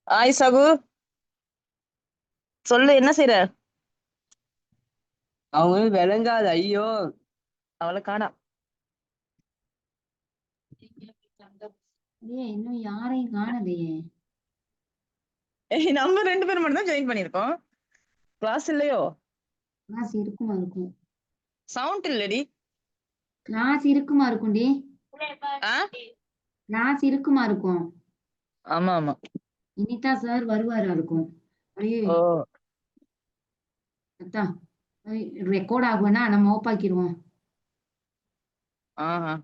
ஆய் சகு, சொல்லு என்ன செய்யற? அவங்களுக்கு விளங்காது ஐயோ. அவளை காணா. ஏய் இன்னும் யாரையும் காணலையே. நம்ம 2 பேரும் மட்டும் தான் ஜாயின் பண்ணிருக்கோம். கிளாஸ் இல்லையோ? கிளாஸ் இருக்குமா இருக்கும். சவுண்ட் இல்லடி. கிளாஸ் இருக்குமா இருக்கும்டி. ஆ? கிளாஸ் இருக்குமா இருக்கும். ஆமா ஆமா. இனிதா சார் வருவாரா இருக்கும். ஐயோ ஓ. அத்தா ரெக்கார்ட் ஆகும்னா நம்ம ஓப்பாக்கிடுவோம். ஆஹா.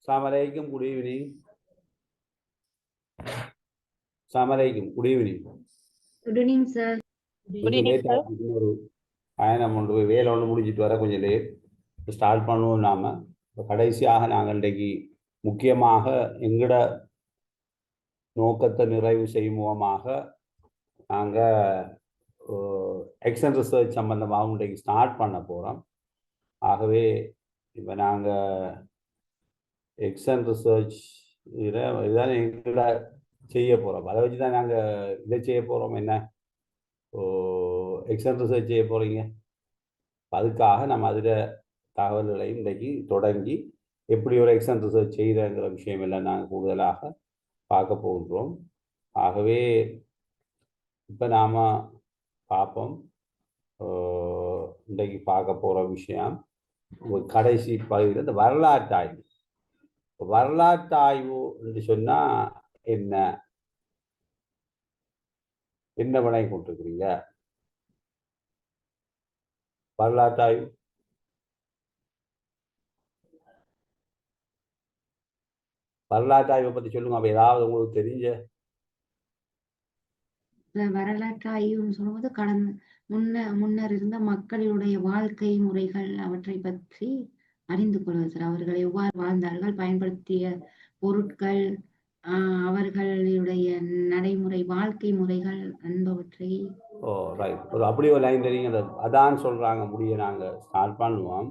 Assalamualaikum, good evening. Assalamualaikum, good evening. Good evening sir. கொஞ்சம் லேட் ஆகிட்டு ஒரு பயணம் ஒன்று போய் வேலை ஒன்று முடிச்சிட்டு வர கொஞ்சம் லேட் ஸ்டார்ட் பண்ணுவோம். நாம இப்போ கடைசியாக நாங்கள் இன்றைக்கு முக்கியமாக எங்கட நோக்கத்தை நிறைவு செய்யும் மூலமாக நாங்கள் எக்ஸன் ரிசர்ச் சம்பந்தமாக இன்றைக்கு ஸ்டார்ட் பண்ண போகிறோம். ஆகவே இப்போ நாங்கள் எக்ஸன் ரிசர்ச் இதுதான் எங்களை செய்ய போகிறோம். அதை வச்சு தான் நாங்கள் இதை செய்ய போகிறோம். என்ன எக்ஸன் ரிசர்ச் செய்ய போகிறீங்க. அதுக்காக நம்ம அதில் தகவல்களையும் இன்றைக்கு தொடங்கி எப்படி ஒரு எக்ஸன் ரிசர்ச் செய்கிறங்கிற விஷயம் எல்லாம் நாங்கள் கூடுதலாக பார்க்க போகின்றோம். ஆகவே இப்போ நாம் பார்ப்போம். இன்றைக்கு பார்க்க போகிற விஷயம் கடைசி பகுதியில் இந்த வரலாற்று ஆய்வு. வரலாற்று ஆய்வு என்று சொன்னால் என்ன என்ன வினை கொண்டிருக்கிறீங்க? வரலாற்று ஆய்வு வரலாற்று ஆய்வை பற்றி சொல்லுங்க. அப்போ ஏதாவது உங்களுக்கு தெரிஞ்ச வரலாற்று ஆய்வுன்னு சொல்லும்போது முன்னர் இருந்த மக்களுடைய வாழ்க்கை முறைகள் அவற்றை பற்றி அறிந்து கொள்வது சார். அவர்கள் எவ்வாறு வாழ்ந்தார்கள், பயன்படுத்திய பொருட்கள், அவர்களுடைய நடைமுறை வாழ்க்கை முறைகள் என்பவற்றை. ரைட். ஒரு அப்படி ஒரு லைன் தெரியுங்க. அதான் சொல்றாங்க. முடிய நாங்கள் ஸ்டார்ட் பண்ணுவோம்.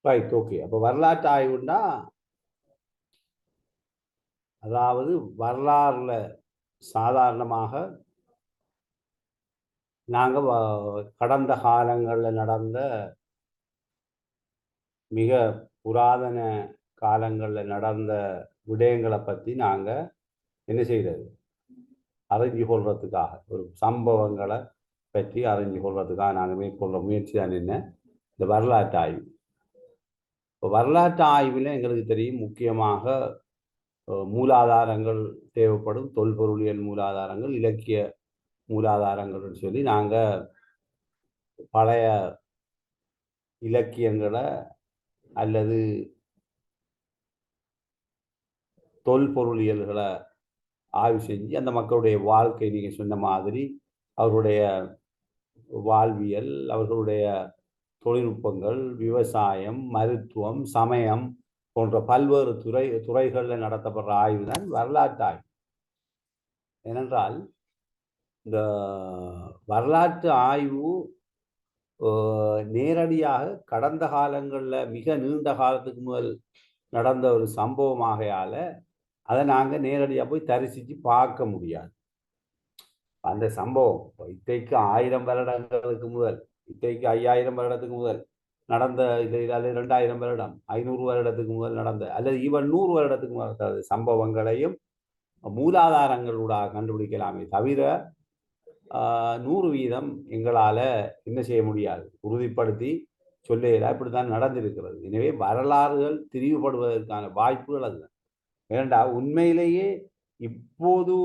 Right, okay. அப்போ வரலாற்று ஆய்வுன்னா அதாவது வரலாறுல சாதாரணமாக நாங்கள் கடந்த காலங்களில் நடந்த மிக புராதன காலங்களில் நடந்த விடயங்களை பற்றி நாங்கள் என்ன செய்கிறது, அறிஞ்சு கொள்றதுக்காக, ஒரு சம்பவங்களை பற்றி அறிஞ்சு கொள்றதுக்காக நாங்கள் மேற்கொள்கிற முயற்சி தான் என்ன, இந்த வரலாற்று ஆய்வு. இப்போ வரலாற்று ஆய்வில் எங்களுக்கு தெரியும் முக்கியமாக மூலாதாரங்கள் தேவைப்படும். தொல்பொருளியல் மூலாதாரங்கள், இலக்கிய மூலாதாரங்கள்னு சொல்லி நாங்கள் பழைய இலக்கியங்களை அல்லது தொல்பொருளியல்களை ஆய்வு செஞ்சு அந்த மக்களுடைய வாழ்க்கை, நீங்கள் சொன்ன மாதிரி அவர்களுடைய வாழ்வியல், அவர்களுடைய தொழில்நுட்பங்கள், விவசாயம், மருத்துவம், சமயம் போன்ற பல்வேறு துறைகளில் நடத்தப்படுற ஆய்வு தான் வரலாற்று ஆய்வு. ஏனென்றால் இந்த வரலாற்று ஆய்வு நேரடியாக கடந்த காலங்களில் மிக நீண்ட காலத்துக்கு முதல் நடந்த ஒரு சம்பவமாகையால் அதை நாங்கள் நேரடியாக போய் தரிசித்து பார்க்க முடியாது. அந்த சம்பவம் இத்தைக்கு 1000 வருடங்களுக்கு முதல், இத்தைக்கு 5000 வருடத்துக்கு முதல் நடந்த இது, அல்லது 2000 வருடம், 500 வருடத்துக்கு முதல் நடந்த, அல்லது ஈவன் 100 வருடத்துக்கு முதல் சம்பவங்களையும் மூலாதாரங்களூடாக கண்டுபிடிக்கலாமே தவிர 100% எங்களால் என்ன செய்ய முடியாது, உறுதிப்படுத்தி சொல்ல இப்படித்தான் நடந்திருக்கிறது. எனவே வரலாறுகள் திரிவுபடுவதற்கான வாய்ப்புகள் அதுதான். ஏனெண்டா உண்மையிலேயே இப்போது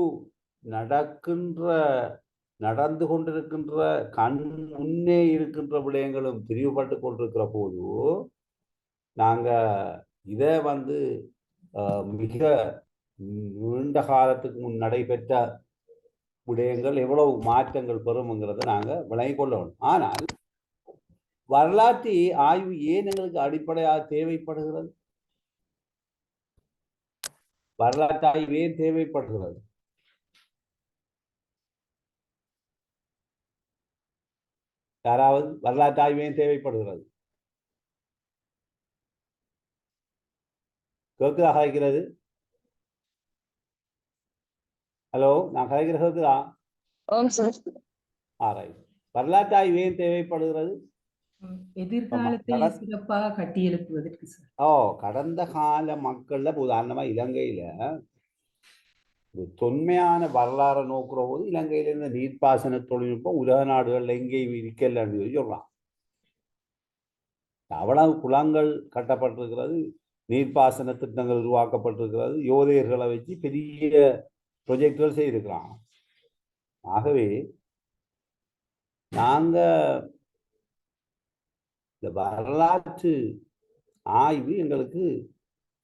நடந்து கொண்டிருக்கின்ற கண் முன்னே இருக்கின்ற விடயங்களும் திரிவுபட்டு கொண்டிருக்கிற போது நாங்கள் இதை மிக நீண்ட காலத்துக்கு முன் நடைபெற்ற விடயங்கள் எவ்வளவு மாற்றங்கள் பெறும்ங்கிறத நாங்கள் விளங்கிக் கொள்ள வேண்டும். ஆனால் வரலாற்று ஆய்வு ஏன் எங்களுக்கு அடிப்படையாக தேவைப்படுகிறது? வரலாற்று ஆய்வு ஏன் தேவைப்படுகிறது? யாராவது வரலாற்று ஆய்வு ஏன் தேவைப்படுகிறது? கேட்குதா கதைக்கிறது? ஹலோ, நான் கதைக்கிற கேட்குதா? வரலாற்று ஆய்வு ஏன் தேவைப்படுகிறது? எதிர்காலத்தை சிறப்பாக கட்டியெழுப்புவதற்கு சார். கடந்த கால மக்கள்ல உதாரணமா இலங்கையில தொன்மையான வரலாறு நோக்குற போது இலங்கையில இருந்த நீர்ப்பாசன தொழில்நுட்பம் உலக நாடுகள்ல எங்கேயும் இருக்கலன்னு சொல்லலாம். அவ்வளவு குளங்கள் கட்டப்பட்டிருக்கிறது, நீர்ப்பாசன திட்டங்கள் உருவாக்கப்பட்டிருக்கிறது, யோதையர்களை வச்சு பெரிய ப்ரொஜெக்டுகள் செய்திருக்கிறாங்க. ஆகவே நாங்க இந்த வரலாற்று ஆய்வு எங்களுக்கு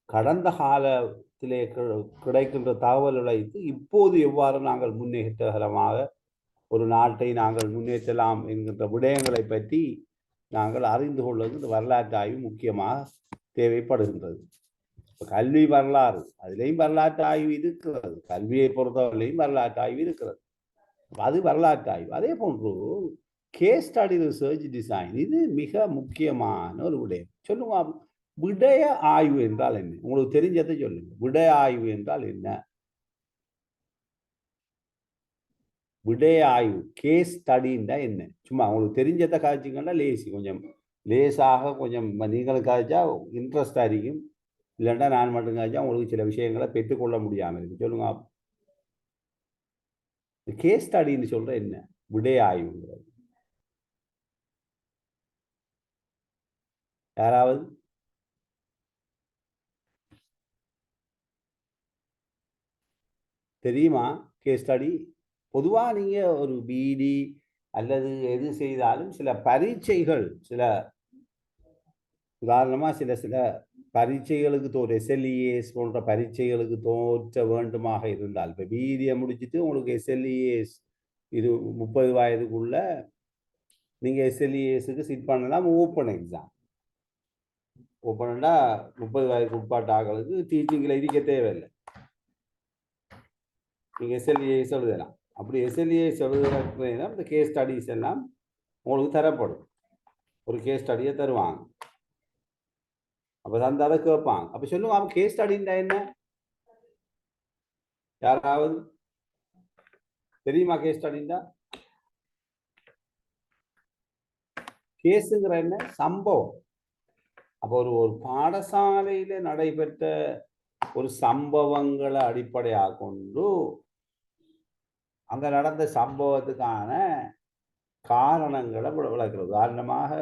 கடந்த காலத்திலே கிடைக்கின்ற தகவல்களை இப்போது எவ்வாறு நாங்கள் முன்னேற்றகரமாக ஒரு நாட்டை நாங்கள் முன்னேற்றலாம் என்கின்ற விடயங்களை பற்றி நாங்கள் அறிந்து கொள்வது இந்த வரலாற்று ஆய்வு முக்கியமாக தேவைப்படுகின்றது. கல்வி வரலாறு, அதிலேயும் வரலாற்று ஆய்வு இருக்கிறது. கல்வியை பொறுத்தவரையிலையும் வரலாற்று ஆய்வு இருக்கிறது. அது வரலாற்று ஆய்வு. அதே போன்று கேஸ் ஸ்டடி ரிசர்ச் டிசைன், இது மிக முக்கியமான ஒரு விடயம். சொல்லுங்க, விடய ஆய்வு என்றால் என்ன? உங்களுக்கு தெரிஞ்சதை சொல்லுங்க. விடய ஆய்வு என்றால் என்ன? விடய ஆய்வு, கேஸ் ஸ்டடின்னா என்ன? சும்மா உங்களுக்கு தெரிஞ்சதை காய்ச்சிங்கன்னா கொஞ்சம் லேசாக கொஞ்சம் நீங்களும் காய்ச்சா இன்ட்ரெஸ்டாக இருக்கும். இல்லைன்னா நான் மட்டும் காய்ச்சா உங்களுக்கு சில விஷயங்களை பெற்றுக்கொள்ள முடியாமல் இருக்கு. சொல்லுங்க, கேஸ் ஸ்டடின்னு சொல்ற என்ன? விடய ஆய்வுங்கிறது யாராவது தெரியுமா? கேஸ் ஸ்டடி பொதுவாக நீங்கள் ஒரு பிடி அல்லது எது செய்தாலும் சில பரீட்சைகள், சில உதாரணமாக சில பரீட்சைகளுக்கு SLES போன்ற பரீட்சைகளுக்கு தோற்ற வேண்டுமாக இருந்தால், இப்போ பிடியை முடிச்சுட்டு உங்களுக்கு SLES இது 30 வயதுக்குள்ள நீங்கள் SLESக்கு சிட் பண்ணலாம். ஓப்பன் எக்ஸாம் ஓப்பனா 30 வயதுக்கு உட்பாட்டு ஆகளுக்கு டீச்சிங்கில் இருக்க தேவையில்லை. நீங்கள் SLES எழுதலாம். அப்படி SLES எழுதுறதுக்கு இந்த கேஸ் ஸ்டடீஸ் எல்லாம் உங்களுக்கு தரப்படும். ஒரு கேஸ் ஸ்டடியை தருவாங்க. அப்போ அந்த அதை கேட்பாங்க. அப்போ சொல்லுவாங்க அவன் கேஸ் ஸ்டடின்னா என்ன? யாராவது தெரியுமா கேஸ் ஸ்டடின்னா? கேஸுங்கிற என்ன? சம்பவம். அப்போ ஒரு பாடசாலையில நடைபெற்ற ஒரு சம்பவங்களை அடிப்படையாக கொண்டு அங்க நடந்த சம்பவத்துக்கான காரணங்களை விளக்குறது. உதாரணமாக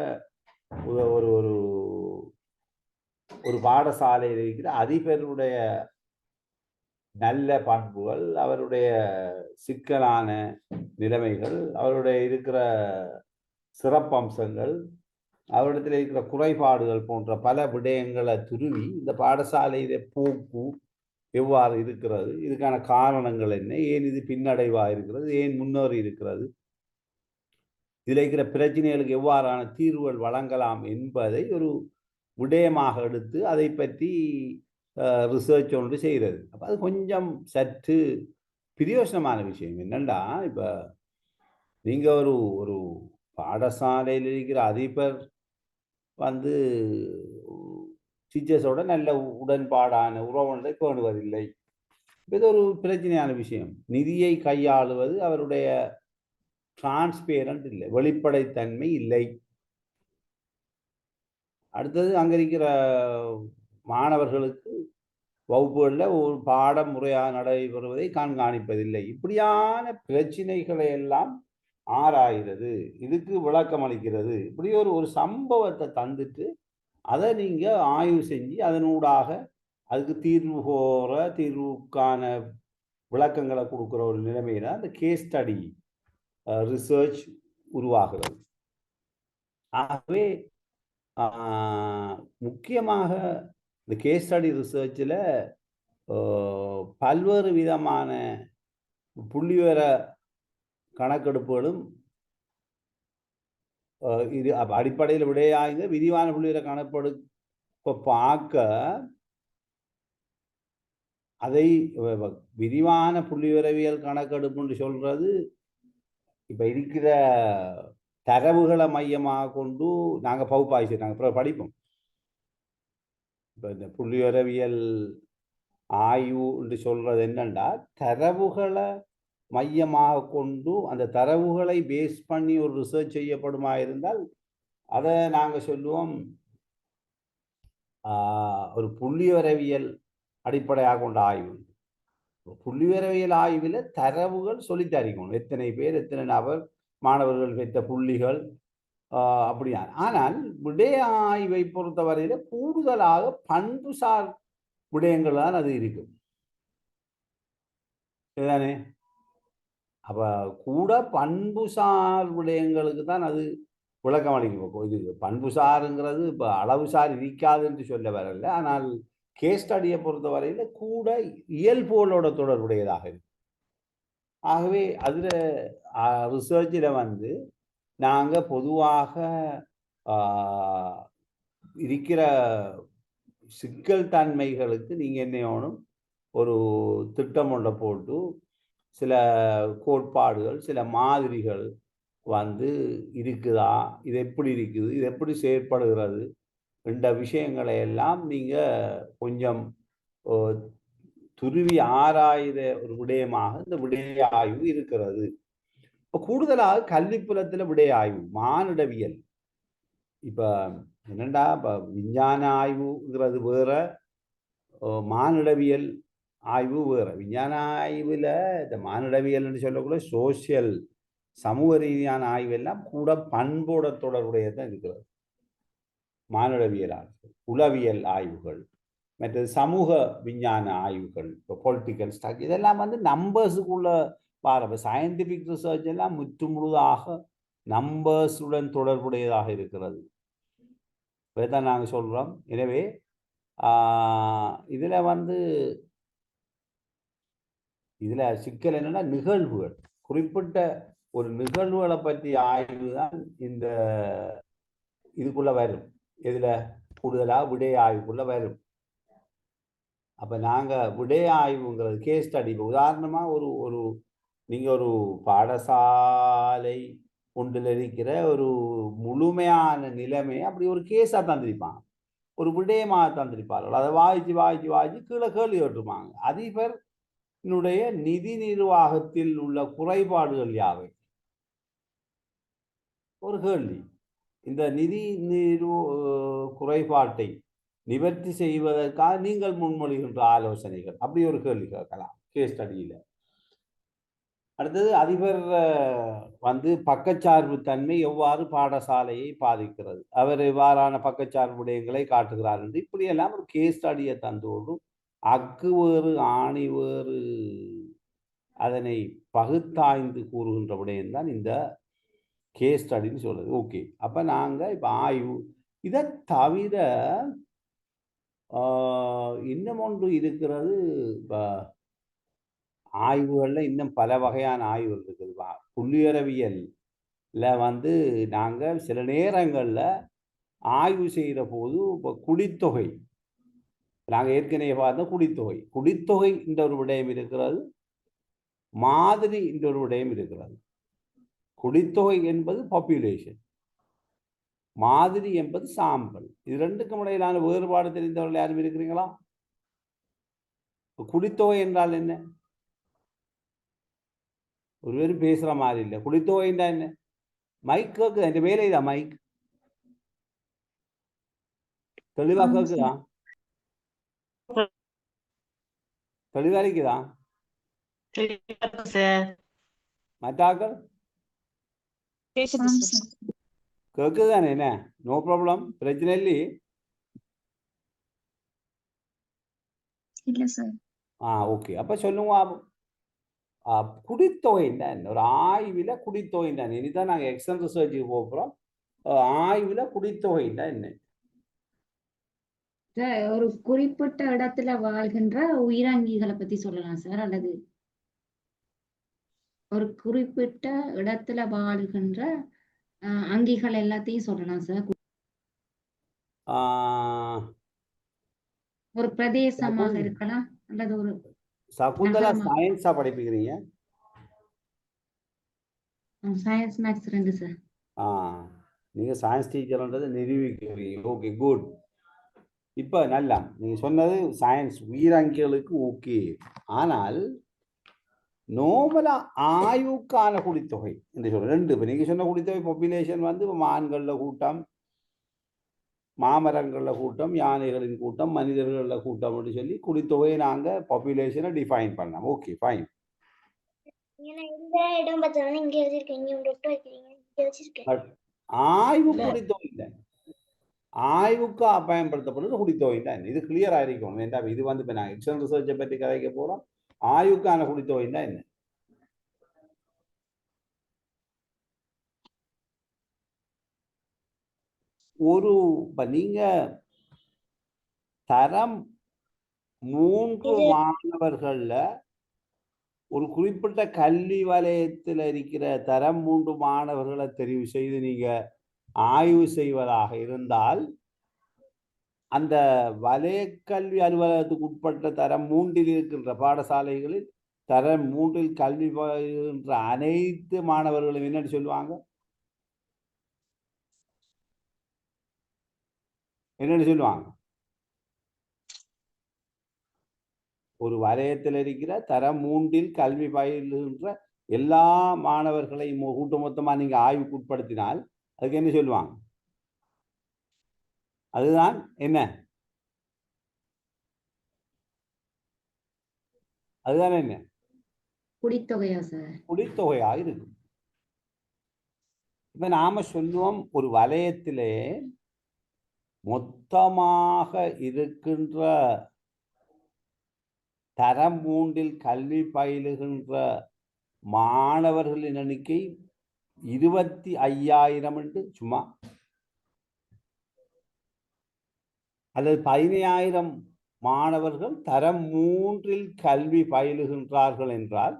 ஒரு ஒரு ஒரு பாடசாலையில் இருக்கிற அதிபருடைய நல்ல பண்புகள், அவருடைய சிக்கலான நிலைமைகள், அவருடைய இருக்கிற சிறப்பம்சங்கள், அவரிடத்தில் இருக்கிற குறைபாடுகள் போன்ற பல விடயங்களை துருவி இந்த பாடசாலையில போக்கு எவ்வாறு இருக்கிறது, இதுக்கான காரணங்கள் என்ன, ஏன் இது பின்னடைவாக இருக்கிறது, ஏன் முன்னேறி இருக்கிறது, இதில் இருக்கிற பிரச்சனைகளுக்கு எவ்வாறான தீர்வுகள் வழங்கலாம் என்பதை ஒரு விடயமாக எடுத்து அதை பற்றி ரிசர்ச் ஒன்று செய்கிறது. அப்போ அது கொஞ்சம் சற்று பிரயோசனமான விஷயம். என்னென்னா, இப்போ நீங்கள் ஒரு பாடசாலையில் இருக்கிற அதிபர் டீச்சர்ஸோட நல்ல உடன்பாடான உறவுகளை பேணுவதில்லை. இது ஒரு பிரச்சனையான விஷயம். நிதியை கையாளுவது அவருடைய டிரான்ஸ்பேரண்ட் இல்லை, வெளிப்படைத்தன்மை இல்லை. அடுத்தது அங்க இருக்கிற மாணவர்களுக்கு வகுப்புகளில் ஒரு பாடம் முறையாக நடைபெறுவதை கண்காணிப்பதில்லை. இப்படியான பிரச்சனைகளை எல்லாம் ஆராய்கிறது, இதுக்கு விளக்கம் அளிக்கிறது. இப்படி ஒரு சம்பவத்தை தந்துட்டு அதை நீங்கள் ஆய்வு செஞ்சு அதனூடாக அதுக்கு தீர்வுக்கான விளக்கங்களை கொடுக்குற ஒரு நிலைமையில அந்த கேஸ் ஸ்டடி ரிசர்ச் உருவாகிறது. ஆகவே முக்கியமாக இந்த கேஸ் ஸ்டடி ரிசர்ச்சில் பல்வேறு விதமான புள்ளிவிவர கணக்கெடுப்புகளும் இது அடிப்படையில் விடையாய்ந்த விரிவான புள்ளிவிவர கணக்கெடுப்பை பார்க்க அதை விரிவான புள்ளிவிவரவியல் கணக்கெடுப்புன்னு சொல்றது இப்போ இருக்கிற தரவுகளை மையமாக கொண்டு நாங்கள் பகுப்பாய்ச்சி நாங்கள் படிப்போம். இப்போ இந்த புள்ளிவிவரவியல் ஆய்வு என்று சொல்றது என்னன்னா, தரவுகளை மையமாக கொண்டு அந்த தரவுகளை பேஸ் பண்ணி ஒரு ரிசர்ச் செய்யப்படுமா இருந்தால் அதை நாங்கள் சொல்லுவோம் ஒரு புள்ளிவிவரவியல் அடிப்படையாக கொண்ட ஆய்வு. புள்ளிவிவரவியல் ஆய்வில் தரவுகள் சொல்லித்தரிக்கணும், எத்தனை பேர், எத்தனை நபர், மாணவர்கள் பெற்ற புள்ளிகள், அப்படியா. ஆனால் விடய ஆய்வை பொறுத்தவரையில கூடுதலாக பண்புசார் விடயங்கள் தான் அது இருக்கும். இதுதானே? அப்ப கூட பண்புசார் விடயங்களுக்கு தான் அது விளக்கம் அளிக்கும். இது பண்புசாருங்கிறது இப்போ அளவுசார் இருக்காது என்று சொல்ல வரல. ஆனால் கேஸ் ஸ்டடியை பொறுத்தவரையில கூட இயல்புகளோட தொடர்புடையதாக இருக்கு. ஆகவே அதில் ரிசர்ச்சில் நாங்கள் பொதுவாக இருக்கிற சிக்கல் தன்மைகளுக்கு நீங்கள் என்ன வேணும், ஒரு திட்டம் ஒன்றை போட்டு சில கோட்பாடுகள், சில மாதிரிகள் இருக்குதா, இது எப்படி இருக்குது, இது எப்படி செயற்படுகிறது என்ற விஷயங்களை எல்லாம் நீங்கள் கொஞ்சம் துருவி ஆராய்த ஒரு விடயமாக இந்த விடய ஆய்வு இருக்கிறது. இப்போ கூடுதலாக கல்விப்புலத்தில் விடய ஆய்வு, மானிடவியல். இப்போ என்னண்டா, இப்போ விஞ்ஞான ஆய்வுங்கிறது வேற, மானிடவியல் ஆய்வு வேற. விஞ்ஞான ஆய்வில் இந்த மானிடவியல்னு சொல்லக்கூட சோசியல் சமூக ரீதியான ஆய்வெல்லாம் கூட பண்போட தொடர்புடையதான் இருக்கிறது. மானிடவியல் ஆய்வுகள், உளவியல் ஆய்வுகள், மற்றது சமூக விஞ்ஞான ஆய்வுகள், இப்போ பொலிட்டிக்கல் ஸ்டாக், இதெல்லாம் நம்பர்ஸுக்குள்ள பாருங்க. சயின்டிஃபிக் ரிசர்ச் எல்லாம் முற்றுமுழுதாக நம்பர்ஸுடன் தொடர்புடையதாக இருக்கிறது. இதைத்தான் நாங்கள் சொல்கிறோம். எனவே இதில் சிக்கல் என்னன்னா, நிகழ்வுகள், குறிப்பிட்ட ஒரு நிகழ்வுகளை பற்றி ஆய்வு தான் இந்த இதுக்குள்ள வரும். இதில் கூடுதலாக விடய ஆய்வுக்குள்ள வரும். அப்போ நாங்கள் விடய ஆய்வுங்கிறது கேஸ் ஸ்டடி. உதாரணமாக ஒரு நீங்கள் ஒரு பாடசாலை ஒன்றில் இருக்கிற ஒரு முழுமையான நிலைமை அப்படி ஒரு கேஸாக தந்திருப்பாங்க. ஒரு விடயமாக தந்திருப்பார்கள். அதை வாய்ச்சி கீழே கேள்வி கேட்டிருப்பாங்க. அதிபருடைய நிதி நிர்வாகத்தில் உள்ள குறைபாடுகள் யாவை? ஒரு கேள்வி. இந்த நிதி குறைபாட்டை நிவர்த்தி செய்வதற்காக நீங்கள் முன்மொழிகின்ற ஆலோசனைகள், அப்படி ஒரு கேள்வி கேட்கலாம் கேஸ் ஸ்டடியில. அடுத்தது, அதிபர் பக்கச்சார்பு தன்மை எவ்வாறு பாடசாலையை பாதிக்கிறது, அவர் எவ்வாறான பக்கச்சார்பு விடயங்களை காட்டுகிறார் என்று இப்படியெல்லாம் ஒரு கேஸ் ஸ்டடியை தந்தோடு அக்கு வேறு ஆணி வேறு அதனை பகுத்தாய்ந்து கூறுகின்ற விடயம்தான் இந்த கேஸ் ஸ்டடின்னு சொல்றது. ஓகே, அப்ப நாங்க இப்ப ஆய்வு இதை தவிர இன்னும் ஒன்று இருக்கிறது. ஆய்வுகள்ல இன்னும் பல வகையான ஆய்வுகள் இருக்குது. புள்ளியியலவியல்ல நாங்க சில நேரங்கள்ல ஆய்வு செய்கிற போது இப்போ குடித்தொகை, நாங்க ஏற்கனவே பார்த்த குடித்தொகை என்ற ஒரு விடயம் இருக்கிறது, மாதிரி என்ற ஒரு விடயம் இருக்கிறது. குடித்தொகை என்பது பாப்புலேஷன், மாதிரி என்பது சாம்பல். இது ரெண்டுக்கும் இடையிலான வேறுபாடு தெரிந்தவர்கள் யாரும் இருக்கிறீங்களா? குடித்தொகை என்றால் என்ன? ஒருவரும் பேசுற மாதிரி இல்லை. குடித்தொகை என்றால் என்ன? மைக் கேக்குதா? என் வேலை இதா? மைக் தெளிவா கேக்குதா? தெளிவா இருக்குதா? மற்றாக்கள் கேக்குதானே? என்ன, நோ ப்ராப்ளம், பிரச்சனை இல்லையே. ஓகே, அப்ப சொல்லுங்க. குடித்தொகை என்ன? ஒரு ஆய்வுல குடித்தொகை என்ன? இனிதான் நாங்க எக்ஸ்டர்னல் ரிசர்ச்சுக்கு போகிறோம். ஆய்வுல குடித்தொகை என்ன? ஒரு குறிப்பிட்ட இடத்துல வாழ்கின்ற உயிரங்கிகளை பத்தி சொல்லலாம் சார், அல்லது ஒரு குறிப்பிட்ட இடத்துல வாழ்கின்ற அங்கிகள் எல்லாத்தையும் சொல்லலாம் சார். ஒரு பிரதேசமாக இருக்கலாம், அல்லது ஒரு சகுந்தலா சயின்ஸா படிப்பீங்க? Science maths 2 sir. நீங்க சயின்ஸ் டீச்சர்ன்றது நிரூபிக்கிறீங்க. Okay, good. இப்ப நல்லா நீங்க சொன்னது சயின்ஸ் உயிரங்கிகளுக்கு ஓகே. ஆனால் நோமலா ஆய்வுக்கான குடித்தொகை என்று சொல்ற ரெண்டு. இப்ப நீங்க சொன்ன குடித்தொகை பாப்புலேஷன் மான்கள்ல கூட்டம், மாமரங்கள்ல கூட்டம், யானைகளின் கூட்டம், மனிதர்கள கூட்டம் அப்படின்னு சொல்லி குடித்தொகையை நாங்க பாப்புலேஷனை டிஃபைன் பண்ணோம். Okay, fine. ஆய்வு குடித்தொகை இல்லை, ஆய்வுக்கு பயன்படுத்தப்படுறது குடித்தொகை தான். இது கிளியரா இருக்கணும். ஏன்டா இது இப்ப நான் எக்ஸ்டர்னல் ரிசர்ச்சை பற்றி கதைக்க போறோம். ஆய்வுக்கான குடித்தொகை தான் என்ன? ஒரு நீங்க தரம் 3 மாணவர்கள்ல ஒரு குறிப்பிட்ட கல்வி வலயத்தில் இருக்கிற தரம் 3 மாணவர்களை தெரிவு செய்து நீங்க ஆய்வு செய்வதாக இருந்தால், அந்த வலய கல்வி அலுவலகத்துக்கு உட்பட்ட தரம் 3 இருக்கின்ற பாடசாலைகளில் தரம் 3 கல்வி பயின்ற அனைத்து மாணவர்களும் என்னன்னு சொல்லுவாங்க? என்னன்னு சொல்லுவாங்க? ஒரு வலயத்தில் இருக்கிற தரம் 3 கல்வி பயிலுகின்ற எல்லா மாணவர்களையும் கூட்டமொத்தமா நீங்க ஆய்வுக்கு உட்படுத்தினால் அதுக்கு என்ன சொல்லுவாங்க? அதுதான் என்ன? அதுதான் என்ன? குடித்தொகையா சார்? குடித்தொகையா இருக்கு. இப்ப நாம சொல்லுவோம், ஒரு வலயத்திலே மொத்தமாக இருக்கின்ற தரம் 3 கல்வி பயிலுகின்ற மாணவர்களின் எண்ணிக்கை 25,000 என்று சும்மா, அல்லது 15,000 மாணவர்கள் தரம் 3 கல்வி பயிலுகின்றார்கள் என்றால்,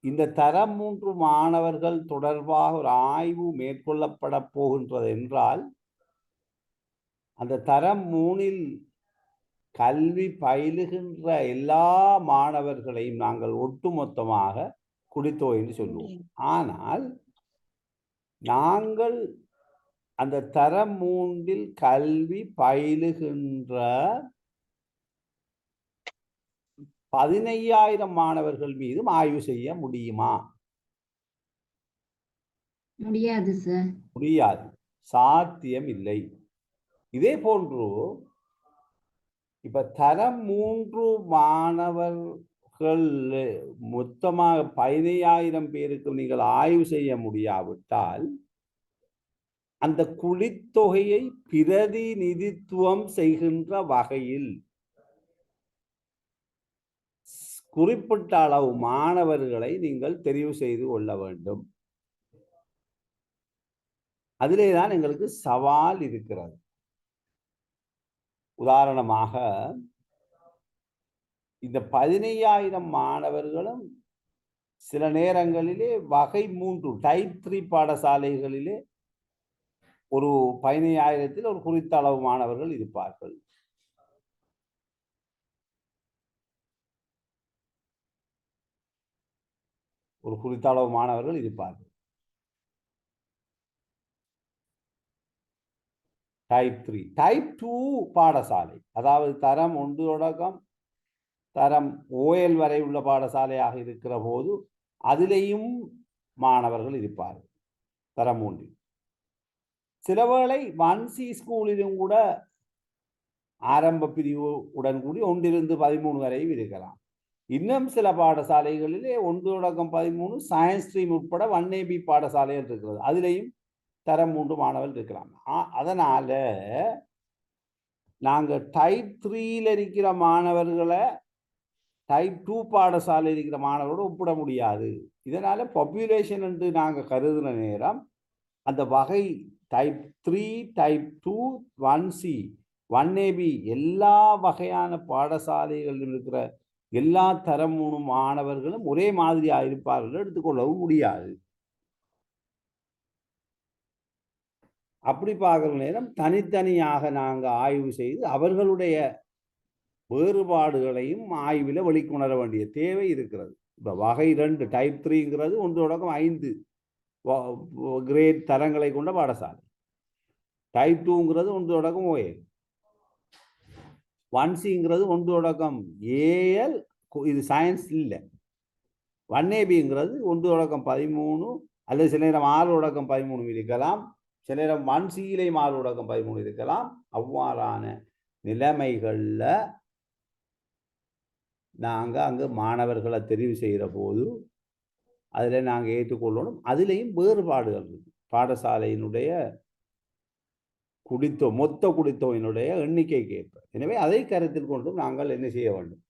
இந்த தரம் 3 மாணவர்கள் தொடர்பாக ஒரு ஆய்வு மேற்கொள்ளப்பட போகின்றது என்றால், அந்த தரம் 3 கல்வி பயிலுகின்ற எல்லா மாணவர்களையும் நாங்கள் ஒட்டுமொத்தமாக குடித்தொகை என்று சொல்லுவோம். ஆனால் நாங்கள் அந்த தரம் 3 கல்வி பயிலுகின்ற 15,000 மாணவர்கள் மீதும் ஆய்வு செய்ய முடியுமா? முடியாது சார். முடியாது, சாத்தியம் இல்லை. இதே போன்று இப்ப தரம் 3 மாணவர்கள் மொத்தமாக 15,000 பேருக்கு நீங்கள் ஆய்வு செய்ய முடியாவிட்டால் அந்த குழித்தொகையை பிரதிநிதித்துவம் செய்கின்ற வகையில் குறிப்பிட்ட அளவு மாணவர்களை நீங்கள் தெரிவு செய்து கொள்ள வேண்டும். அதிலேதான் எங்களுக்கு சவால் இருக்கிறது. உதாரணமாக இந்த 15,000 மாணவர்களும் சில நேரங்களிலே வகை 3 டைப் 3 பாடசாலைகளிலே ஒரு 15,000 ஒரு குறித்த அளவு மாணவர்கள் இருப்பார்கள். ஒரு குறித்த அளவு மாணவர்கள் இருப்பார்கள். டைப் 3 டைப் 2 பாடசாலை, அதாவது தரம் 1 தொடக்கம் தரம் OL வரை உள்ள பாடசாலையாக இருக்கிற போது அதிலேயும் மாணவர்கள் இருப்பார்கள். தரம் 3 சில வேளை 1C ஸ்கூலிலும் கூட ஆரம்ப பிரிவு உடன் கூடி 1-13 வரையும் இருக்கலாம். இன்னும் சில பாடசாலைகளிலே 1 தொடக்கம் 13 சயின்ஸ் ஸ்ட்ரீம் உட்பட 1AB பாடசாலைகள் இருக்கிறது. அதிலேயும் தரம் 3 மாணவர்கள் இருக்கலாம். அதனால நாங்கள் டைப் 3 இருக்கிற மாணவர்களை டைப் 2 பாடசாலையில் இருக்கிற மாணவர்களோடு ஒப்பிட முடியாது. இதனால பாப்புலேஷன் என்று நாங்கள் கருதுன நேரம் அந்த வகை டைப் 3 டைப் 2 1C 1AB எல்லா வகையான பாடசாலைகளில் இருக்கிற எல்லா தரம் 3 மாணவர்களும் ஒரே மாதிரியாக இருப்பார்கள் எடுத்துக்கொள்ளவும் முடியாது. அப்படி பார்க்குற நேரம் தனித்தனியாக நாங்கள் ஆய்வு செய்து அவர்களுடைய வேறுபாடுகளையும் ஆய்வில் வெளிக்கொணர வேண்டிய தேவை இருக்கிறது. இப்போ வகை 2 டைப் 3ங்கிறது 1 தொடக்கம் 5 கிரேட் தரங்களை கொண்ட பாடசாலை. டைப் 2ங்கிறது 1 தொடக்கம் OL. 1Cங்கிறது 1 தொடக்கம் AL, இது சயின்ஸ் இல்லை. 1ABங்கிறது 1 தொடக்கம் 13 அல்லது சில நேரம் 6 தொடக்கம் 13 இருக்கலாம். சில நேரம் 1Cயிலேயும் 6 தொடக்கம் 13 இருக்கலாம். அவ்வாறான நிலைமைகளில் நாங்கள் அங்கே மாணவர்களை தெரிவு செய்கிற போது அதில் நாங்கள் ஏற்றுக்கொள்ளணும். அதிலேயும் வேறுபாடுகள் இருக்கு. பாடசாலையினுடைய மொத்த குடித்தொகையினுடைய எண்ணிக்கைக்கு ஏற்ப. எனவே அதை கருத்தில் கொண்டு நாங்கள் என்ன செய்ய வேண்டும்?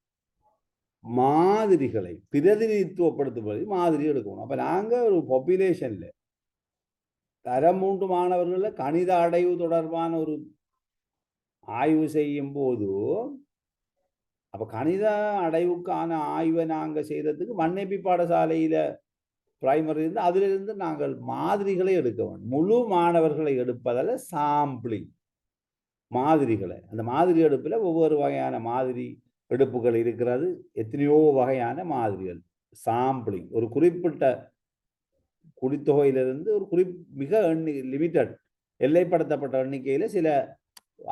மாதிரிகளை பிரதிநிதித்துவப்படுத்தும்படி மாதிரி எடுக்கணும். அப்போ நாங்கள் ஒரு பாப்புலேஷனில் தரம் 3 மாணவர்களில் கணித அடைவு தொடர்பான ஒரு ஆய்வு செய்யும் போது அப்போ கணித அடைவுக்கான ஆய்வை நாங்கள் செய்கிறதுக்கு 1AB பாடசாலையில் பிரைமரி இருந்து அதிலிருந்து நாங்கள் மாதிரிகளை எடுக்க வேண்டும். முழு மாணவர்களை எடுப்பதில் சாம்பிளிங் மாதிரிகளை, அந்த மாதிரி எடுப்பில் ஒவ்வொரு வகையான மாதிரி எடுப்புகள் இருக்கிறது. எத்தனையோ வகையான மாதிரிகள் சாம்பிளிங் ஒரு குறிப்பிட்ட குடித்தொகையிலிருந்து ஒரு மிக லிமிட்டட் எல்லைப்படுத்தப்பட்ட எண்ணிக்கையில் சில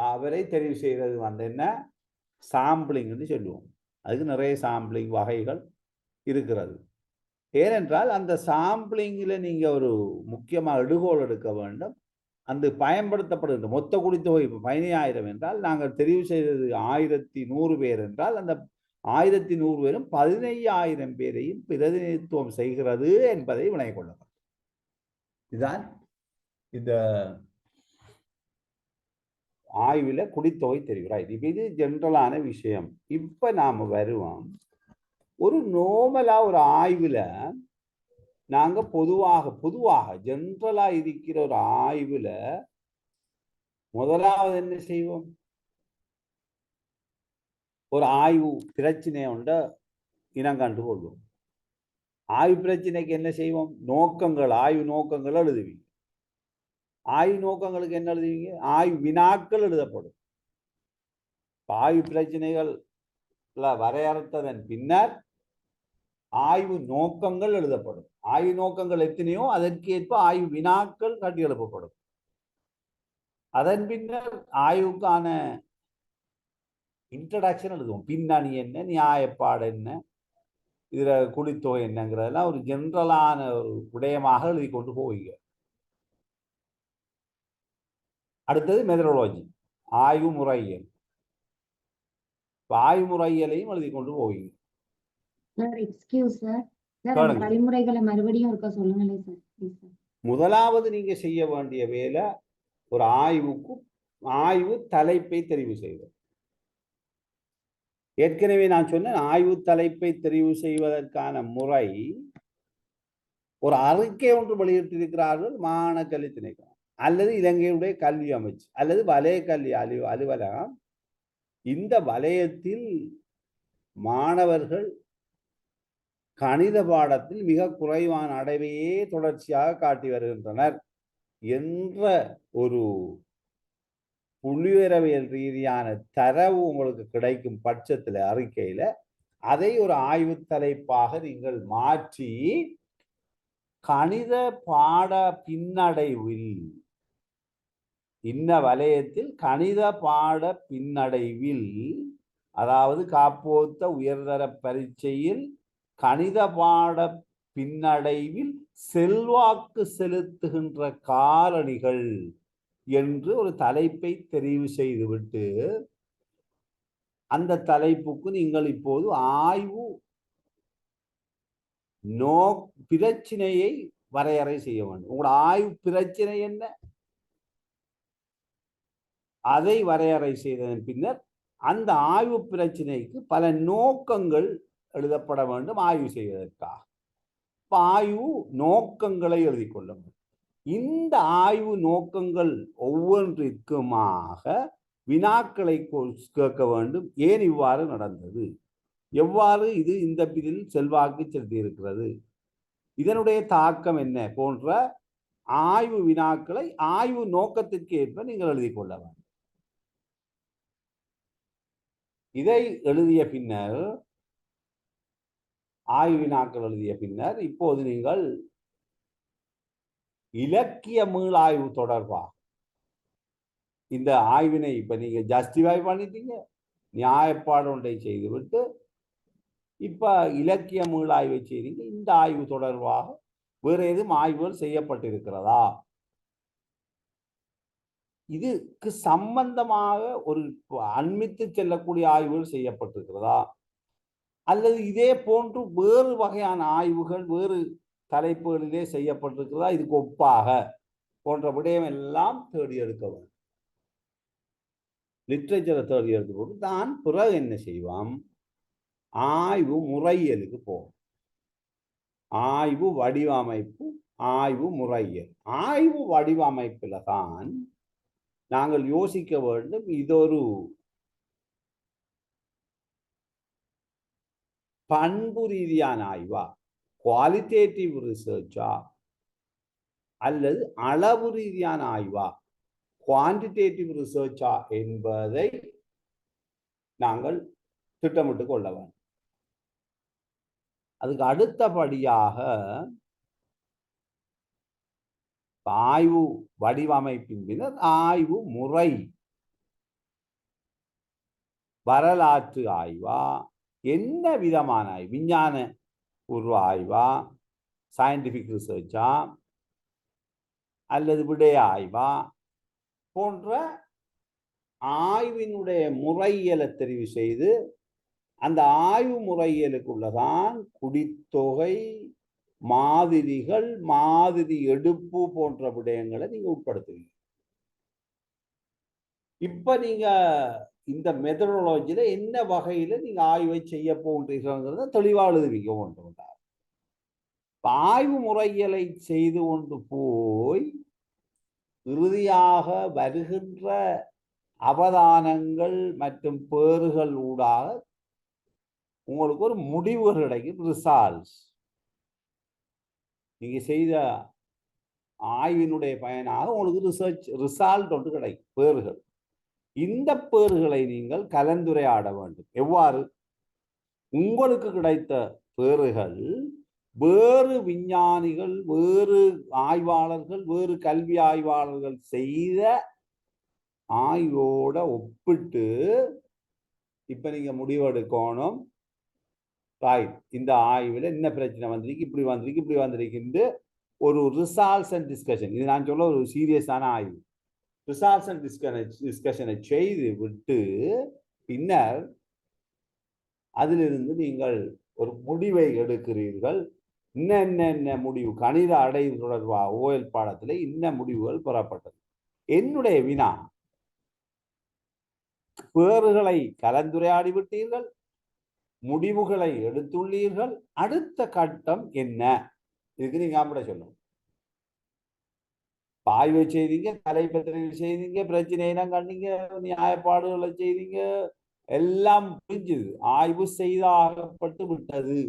அவரை தெரிவு செய்கிறது என்ன சாம்பிளிங்னு சொல்லுவோம். அதுக்கு நிறைய சாம்பிளிங் வகைகள் இருக்கிறது. ஏனென்றால் அந்த சாம்பிளிங்கில் நீங்கள் ஒரு முக்கியமாக எடுகோல் எடுக்க வேண்டும். அந்த பயன்படுத்தப்படுகின்ற மொத்த குடித்தொகை 15,000 என்றால் நாங்கள் தெரிவு செய்தது 1,100 பேர் என்றால் அந்த 1,100 பேரும் 15,000 பேரையும் பிரதிநிதித்துவம் செய்கிறது என்பதை விளங்கிக் கொள்ள வேண்டும். இதுதான் இந்த ஆய்வில் குடித்தொகை தெரிகிறார். இப்போ இது ஜென்ரலான விஷயம். இப்போ நாம் வருவோம் ஒரு நோமலா ஒரு ஆய்வில் நாங்கள் பொதுவாக ஜென்ரலாக இருக்கிற ஒரு ஆய்வில் முதலாவது என்ன செய்வோம்? ஒரு ஆய்வு பிரச்சனை உண்ட இனம் கண்டு கொள்வோம். ஆய்வு பிரச்சனைக்கு என்ன செய்வோம்? ஆய்வு நோக்கங்கள் எழுதுவீங்க. ஆய்வு நோக்கங்களுக்கு என்ன எழுதுவீங்க? ஆய்வு வினாக்கள் எழுதப்படும். ஆய்வு பிரச்சனைகள் வரையறுத்ததன் பின்னர் ஆய்வு நோக்கங்கள் எழுதப்படும். ஆய்வு நோக்கங்கள் எத்தனையோ அதற்கேற்ப ஆய்வு வினாக்கள் கட்டி எழுப்பப்படும். அதன் பின்னர் ஆய்வுக்கான இன்ட்ரடக்ஷன் எழுதுவோம். பின்னணி என்ன, நியாயப்பாடு என்ன, இதுல குடித்தொகை என்னங்கிறதெல்லாம் ஒரு ஜென்ரலான ஒரு விடயமாக எழுதி கொண்டு போவீங்க. அடுத்தது மெதடாலஜி, ஆய்வு முறையியல். ஆய்வு முறையியலையும் எழுதி கொண்டு போவீங்க. சார் எக்ஸ்கியூஸ் சார், சார் அந்த வழிமுறைகளை மறுபடியும் இருக்க சொல்லுங்களேன் சார் ப்ளீஸ் சார். முதலாவது நீங்க செய்ய வேண்டிய வேலை ஒரு ஆய்வுக்கு ஆய்வு தலைப்பை தெரிவு செய்வது. ஏற்கனவே நான் சொன்னேன், ஆய்வு தலைப்பை தெரிவு செய்வதற்கான முறை ஒரு அறிக்கை ஒன்று வெளியிட்டிருக்கிறார்கள் மாகாண கல்வி திணைக்களம் அல்லது இலங்கையுடைய கல்வி அமைச்சு அல்லது வலய கல்வி அலுவலகம். இந்த வலயத்தில் மாணவர்கள் கணித பாடத்தில் மிக குறைவான அடைவையே தொடர்ச்சியாக காட்டி வருகின்றனர் என்ற ஒரு புள்ளிவிவரவியல் ரீதியான தரவு உங்களுக்கு கிடைக்கும் பட்சத்தில் அறிக்கையில அதை ஒரு ஆய்வு தலைப்பாக நீங்கள் மாற்றி கணித பாட பின்னடைவில், இன்ன வலயத்தில் கணித பாட பின்னடைவில், அதாவது காப்போத்த உயர்தர பரீட்சையில் கணித பாட பின்னடைவில் செல்வாக்கு செலுத்துகின்ற காரணிகள் என்று ஒரு தலைப்பை தெரிவு செய்துவிட்டு அந்த தலைப்புக்கு நீங்கள் இப்போது ஆய்வு பிரச்சனையை வரையறை செய்ய வேண்டும். உங்களோட ஆய்வு பிரச்சனை என்ன, அதை வரையறை செய்ததன் பின்னர் அந்த ஆய்வு பிரச்சனைக்கு பல நோக்கங்கள் எழுதப்பட வேண்டும் ஆய்வு செய்வதற்காக. ஆய்வு நோக்கங்களை எழுதி கொள்ள வேண்டும். இந்த ஆய்வு நோக்கங்கள் ஒவ்வொன்றிற்குமாக வினாக்களை கேட்க வேண்டும். ஏன் இவ்வாறு நடந்தது, எவ்வாறு இது இந்த பிரிவில் செல்வாக்கு செலுத்தியிருக்கிறது, இதனுடைய தாக்கம் என்ன போன்ற ஆய்வு வினாக்களை ஆய்வு நோக்கத்திற்கு ஏற்ப நீங்கள் எழுதி கொள்ள வேண்டும். இதை எழுதிய பின்னர், ஆய்வு வினாக்கள் எழுதிய பின்னர், இப்போது நீங்கள் இலக்கிய மீளாய்வு தொடர்பாக இந்த ஆய்வினை இப்ப நீங்க ஜஸ்டிஃபை பண்ணிட்டீங்க, நியாயப்பாடு ஒன்றை செய்துவிட்டு இப்ப இலக்கிய மீளாய்வை செய்தீங்க. இந்த ஆய்வு தொடர்பாக வேறு எதுவும் ஆய்வுகள் செய்யப்பட்டிருக்கிறதா, இதுக்கு சம்பந்தமாக ஒரு அண்மித்து செல்லக்கூடிய ஆய்வுகள் செய்யப்பட்டிருக்கிறதா, அல்லது இதே போன்று வேறு வகையான ஆய்வுகள் வேறு தலைப்புகளிலே செய்யப்பட்டிருக்கிறதா, இதுக்கு ஒப்பாக போன்ற விடயம் எல்லாம் தேடி எடுக்க வேண்டும். லிட்ரேச்சரை தேடி எடுத்து தான் பிறகு என்ன செய்வோம், ஆய்வு முறையியலுக்கு போகும். ஆய்வு வடிவமைப்பு, ஆய்வு முறையியல். ஆய்வு வடிவமைப்புல தான் நாங்கள் யோசிக்க வேண்டும், இதொரு பண்பு ரீதியான ஆய்வா, குவாலிட்டேட்டிவ் ரிசர்ச்சா, அல்லது அளவு ரீதியான ஆய்வா, குவான்டிடேட்டிவ் ரிசர்ச்சா என்பதை நாங்கள் திட்டமிட்டு கொள்ள வேண்டும். அதுக்கு அடுத்தபடியாக ஆய்வு வடிவமைப்பின் பின்னர் ஆய்வு முறை, வரலாற்று ஆய்வா, என்ன விதமான ஆய்வு, விஞ்ஞான பூர்வ ஆய்வா, சயின்டிபிக் ரிசர்ச்சா, அல்லது விடய ஆய்வா போன்ற ஆய்வினுடைய முறையியலை தெரிவு செய்து அந்த ஆய்வு முறையியலுக்குள்ளதான் குடித்தொகை, மாதிரிகள், மாதிரி எடுப்பு போன்ற விடயங்களை நீங்க உட்படுத்துவீங்க. இப்ப நீங்க இந்த மெத்தடாலஜில என்ன வகையில நீங்க ஆய்வை செய்ய போன்றீர்கள்ங்கிறத தெளிவா எழுதுவீங்க. ஒன்று ஆய்வு முறையியலை செய்து கொண்டு போய் இறுதியாக வருகின்ற அவதானங்கள் மற்றும் பேறுகள் ஊடாக உங்களுக்கு ஒரு முடிவுகள் கிடைக்கும், ரிசால்ட்ஸ். நீங்க செய்த ஆய்வினுடைய பயனாக உங்களுக்கு ரிசல்ட் ஒன்று கிடைக்கும், பேறுகள். இந்த பேறுகளை நீங்கள் கலந்துரையாட வேண்டும். எவ்வாறு உங்களுக்கு கிடைத்த பேறுகள் வேறு விஞ்ஞானிகள், வேறு ஆய்வாளர்கள், வேறு கல்வி ஆய்வாளர்கள் செய்த ஆய்வோட ஒப்பிட்டு இப்ப நீங்க முடிவெடுக்கணும். ரைட், இந்த ஆய்வுல என்ன பிரச்சனை வந்திருக்கு, இப்படி வந்திருக்கு, இப்படி வந்திருக்கு, ஒரு ரிசல்ட்ஸ் அண்ட் டிஸ்கஷன். இது நான் சொல்ல ஒரு சீரியஸான ஆய்வு. ரிசல்ட்ஸ் அண்ட் டிஸ்கஷனை செய்து விட்டு பின்னர் அதிலிருந்து நீங்கள் ஒரு முடிவை எடுக்கிறீர்கள். என்ன முடிவு, கணித அடைவு தொடர்பாக OL பாடத்தில் இன்ன முடிவுகள் பெறப்பட்டது. என்னுடைய வினா, பேறுகளை கலந்துரையாடி விட்டீர்கள், முடிவுகளை எடுத்துள்ளீர்கள், அடுத்த கட்டம் என்ன? இதுக்கு நீங்க அப்படி சொல்லணும். ஆய்வை செய்தீங்க, தலைப்பத்திரிகை செய்தீங்க, பிரச்சனையெல்லாம் கண்டீங்க, நியாயப்பாடுகளை செய்தீங்க, எல்லாம் புரிஞ்சுது, ஆய்வு செய்தாகப்பட்டு விட்டது.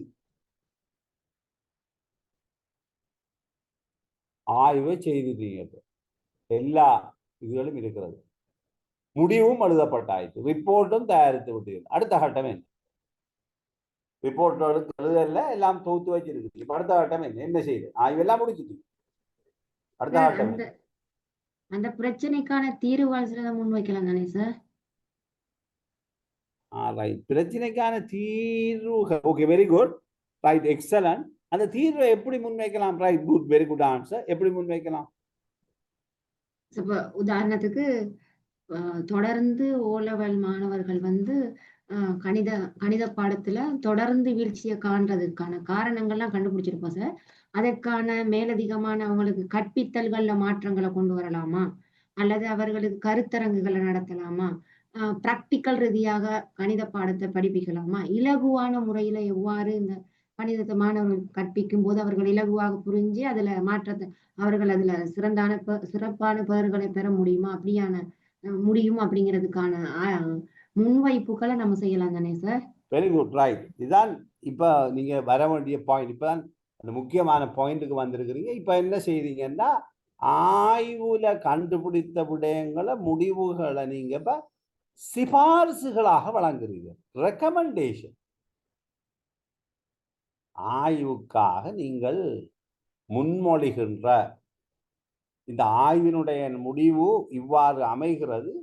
ஆய்வை செய்துட்டீங்க, எல்லா இதுகளும் இருக்கிறது, முடிவும் எழுதப்பட்டாயிற்று, ரிப்போர்ட்டும் தயாரித்து விட்டீர்கள். அடுத்த கட்டம் என்ன? ரிப்போர்ட் எழுதல, எல்லாம் தொகுத்து வச்சிருக்கு. இப்ப அடுத்த கட்டம் என்ன செய்யுது? ஆய்வெல்லாம் முடிச்சுட்டு அடுத்த கட்டம் அந்த பிரச்சனைக்கான தீர்வு முன்வைக்கலாம் தானே சார்? ரைட், பிரச்சனைக்கான தீர்வு. Okay, very good, right, excellent. அந்த தீர்வை எப்படி முன்வைக்கலாம்? Right, good, very good answer. எப்படி முன்வைக்கலாம்? உதாரணத்துக்கு தொடர்ந்து O-level மாணவர்கள் கணித பாடத்துல தொடர்ந்து வீழ்ச்சியை காண்றதுக்கான காரணங்கள்லாம் கண்டுபிடிச்சிருப்போம் சார். அதற்கான மேலதிகமான அவங்களுக்கு கற்பித்தல்கள்ல மாற்றங்களை கொண்டு வரலாமா, அல்லது அவர்களுக்கு கருத்தரங்குகளை நடத்தலாமா, பிராக்டிக்கல் ரீதியாக கணித பாடத்தை படிப்பிக்கலாமா, இலகுவான முறையில எவ்வாறு இந்த கணிதத்தை மாணவர்கள் கற்பிக்கும் போது அவர்கள் இலகுவாக புரிஞ்சு அதுல மாற்றத்தை அவர்கள் அதுல சிறப்பான பெயர்களை பெற முடியுமா, முடியும் அப்படிங்கிறதுக்கான முன்வைப்புகளை நம்ம செய்யலாம் தானே சார்? Very good, right. இதுதான் இப்ப நீங்க வர வேண்டிய பாயிண்ட். இப்பதான் அந்த முக்கியமான பாயிண்ட்டுக்கு வந்திருக்கிறீங்க. இப்ப என்ன செய்றீங்கன்னா, ஆய்வுல கண்டுபிடித்த விடயங்களை, முடிவுகளை நீங்க இப்ப சிபாரிசுகளாக வழங்குறீங்க. ரெக்கமெண்டேஷன். ஆய்வுக்காக நீங்கள் முன்மொழிகின்ற இந்த ஆய்வினுடைய முடிவு இவ்வாறு அமைகிறது.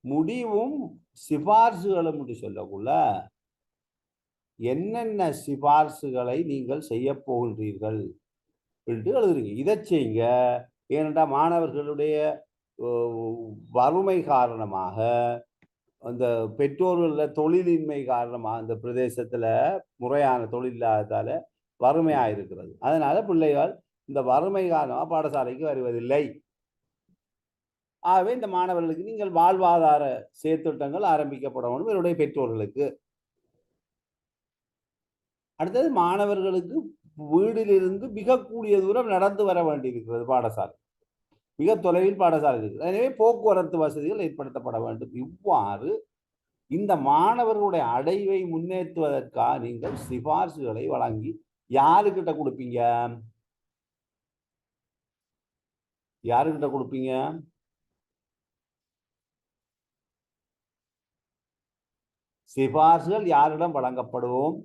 முடிவும் சிபாரிசுகளும் என்று சொல்லக்குள்ள என்னென்ன சிபாரிசுகளை நீங்கள் செய்ய போகின்றீர்கள் என்று எழுதுறீங்க. இதை செய்யுங்க. ஏனென்றால் மாணவர்களுடைய வறுமை காரணமாக, அந்த பெற்றோர்கள் தொழிலின்மை காரணமாக, இந்த பிரதேசத்துல முறையான தொழில் இல்லாததால வறுமையாக இருக்கிறது. அதனால பிள்ளைகள் இந்த வறுமை காரணமாக பாடசாலைக்கு வருவதில்லை. ஆகவே இந்த மாணவர்களுக்கு நீங்கள் வாழ்வாதார செயற்திட்டங்கள் ஆரம்பிக்கப்பட வேண்டும் இவருடைய பெற்றோர்களுக்கு. அடுத்தது, மாணவர்களுக்கு வீட்டிலிருந்து மிக கூடிய தூரம் நடந்து வர வேண்டியிருக்கிறது பாடசாலை, மிக தொலைவில் பாடசாலை இருக்கிறது. எனவே போக்குவரத்து வசதிகள் ஏற்படுத்தப்பட வேண்டும். இவ்வாறு இந்த மாணவர்களுடைய அடைவை முன்னேற்றுவதற்காக நீங்கள் சிபாரிசுகளை வழங்கி யாருக்கிட்ட கொடுப்பீங்க? யாருக்கிட்ட கொடுப்பீங்க? சிபாரிசுகள் யாரிடம் வழங்கப்படும்?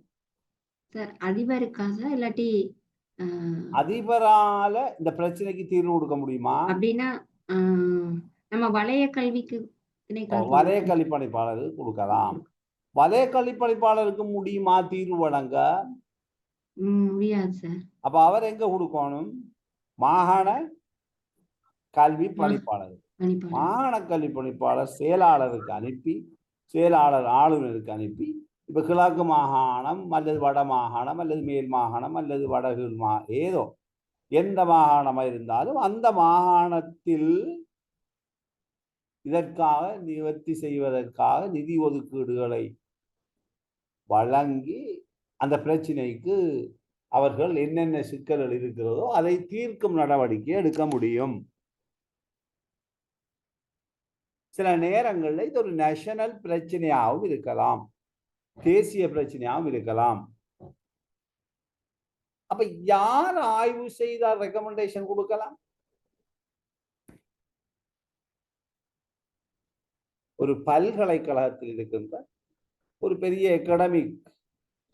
அதிபருக்காக, இல்லாட்டி அதிபரால இந்த பிரச்சனைக்கு தீர்வு கொடுக்க முடியுமா? அப்படின்னா நம்ம வலய கல்விக்கு வலய கல்விப்பணிப்பாளருக்கு கொடுக்கலாம். வலய கல்விப்பணிப்பாளருக்கு முடியுமா தீர்வு வழங்க? முடியாது சார். அப்ப அவர் எங்க கொடுக்கணும்? மாகாண கல்வி பணிப்பாளர். மாகாண கல்வி பணிப்பாளர் செயலாளருக்கு அனுப்பி, செயலாளர் ஆளுநருக்கு அனுப்பி, இப்ப கிழக்கு மாகாணம் அல்லது வட மாகாணம் அல்லது மேல் மாகாணம் அல்லது வடகிழ் ஏதோ எந்த மாகாணமா இருந்தாலும் அந்த மாகாணத்தில் இதற்காக நிவர்த்தி செய்வதற்காக நிதி ஒதுக்கீடுகளை வழங்கி அந்த பிரச்சனைக்கு அவர்கள் என்னென்ன சிக்கல்கள் இருக்கிறதோ அதை தீர்க்கும் நடவடிக்கை எடுக்க முடியும். சில நேரங்களில் இது ஒரு நேஷனல் பிரச்சனையாகவும் இருக்கலாம், தேசிய பிரச்சனையாகவும் இருக்கலாம். அப்ப யார் ஆய்வு செய்தால் ரெக்கமெண்டேஷன் கொடுக்கலாம்? ஒரு பல்கலைக்கழகத்தில் இருக்கின்ற ஒரு பெரிய அகாடமிக்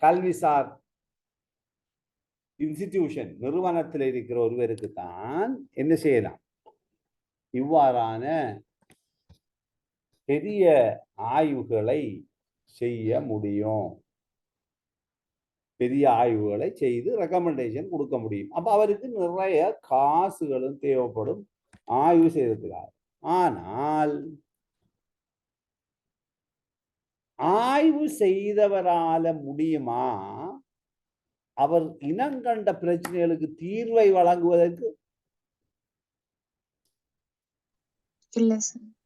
கல்விசார் இன்ஸ்டிடியூஷன் நிறுவனத்தில் இருக்கிற ஒருவருக்கு தான் என்ன செய்யலாம்? இவ்வாறான பெரிய ஆய்வுகளை செய்ய முடியும், பெரிய ஆய்வுகளை செய்து ரெக்கமெண்டேஷன் கொடுக்க முடியும். அப்ப அவருக்கு நிறைய காசுகளும் தேவைப்படும் ஆய்வு செய்திருக்கிறார். ஆனால் ஆய்வு செய்தவரால முடியுமா அவர் இனங்கண்ட பிரச்சனைகளுக்கு தீர்வை வழங்குவதற்கு?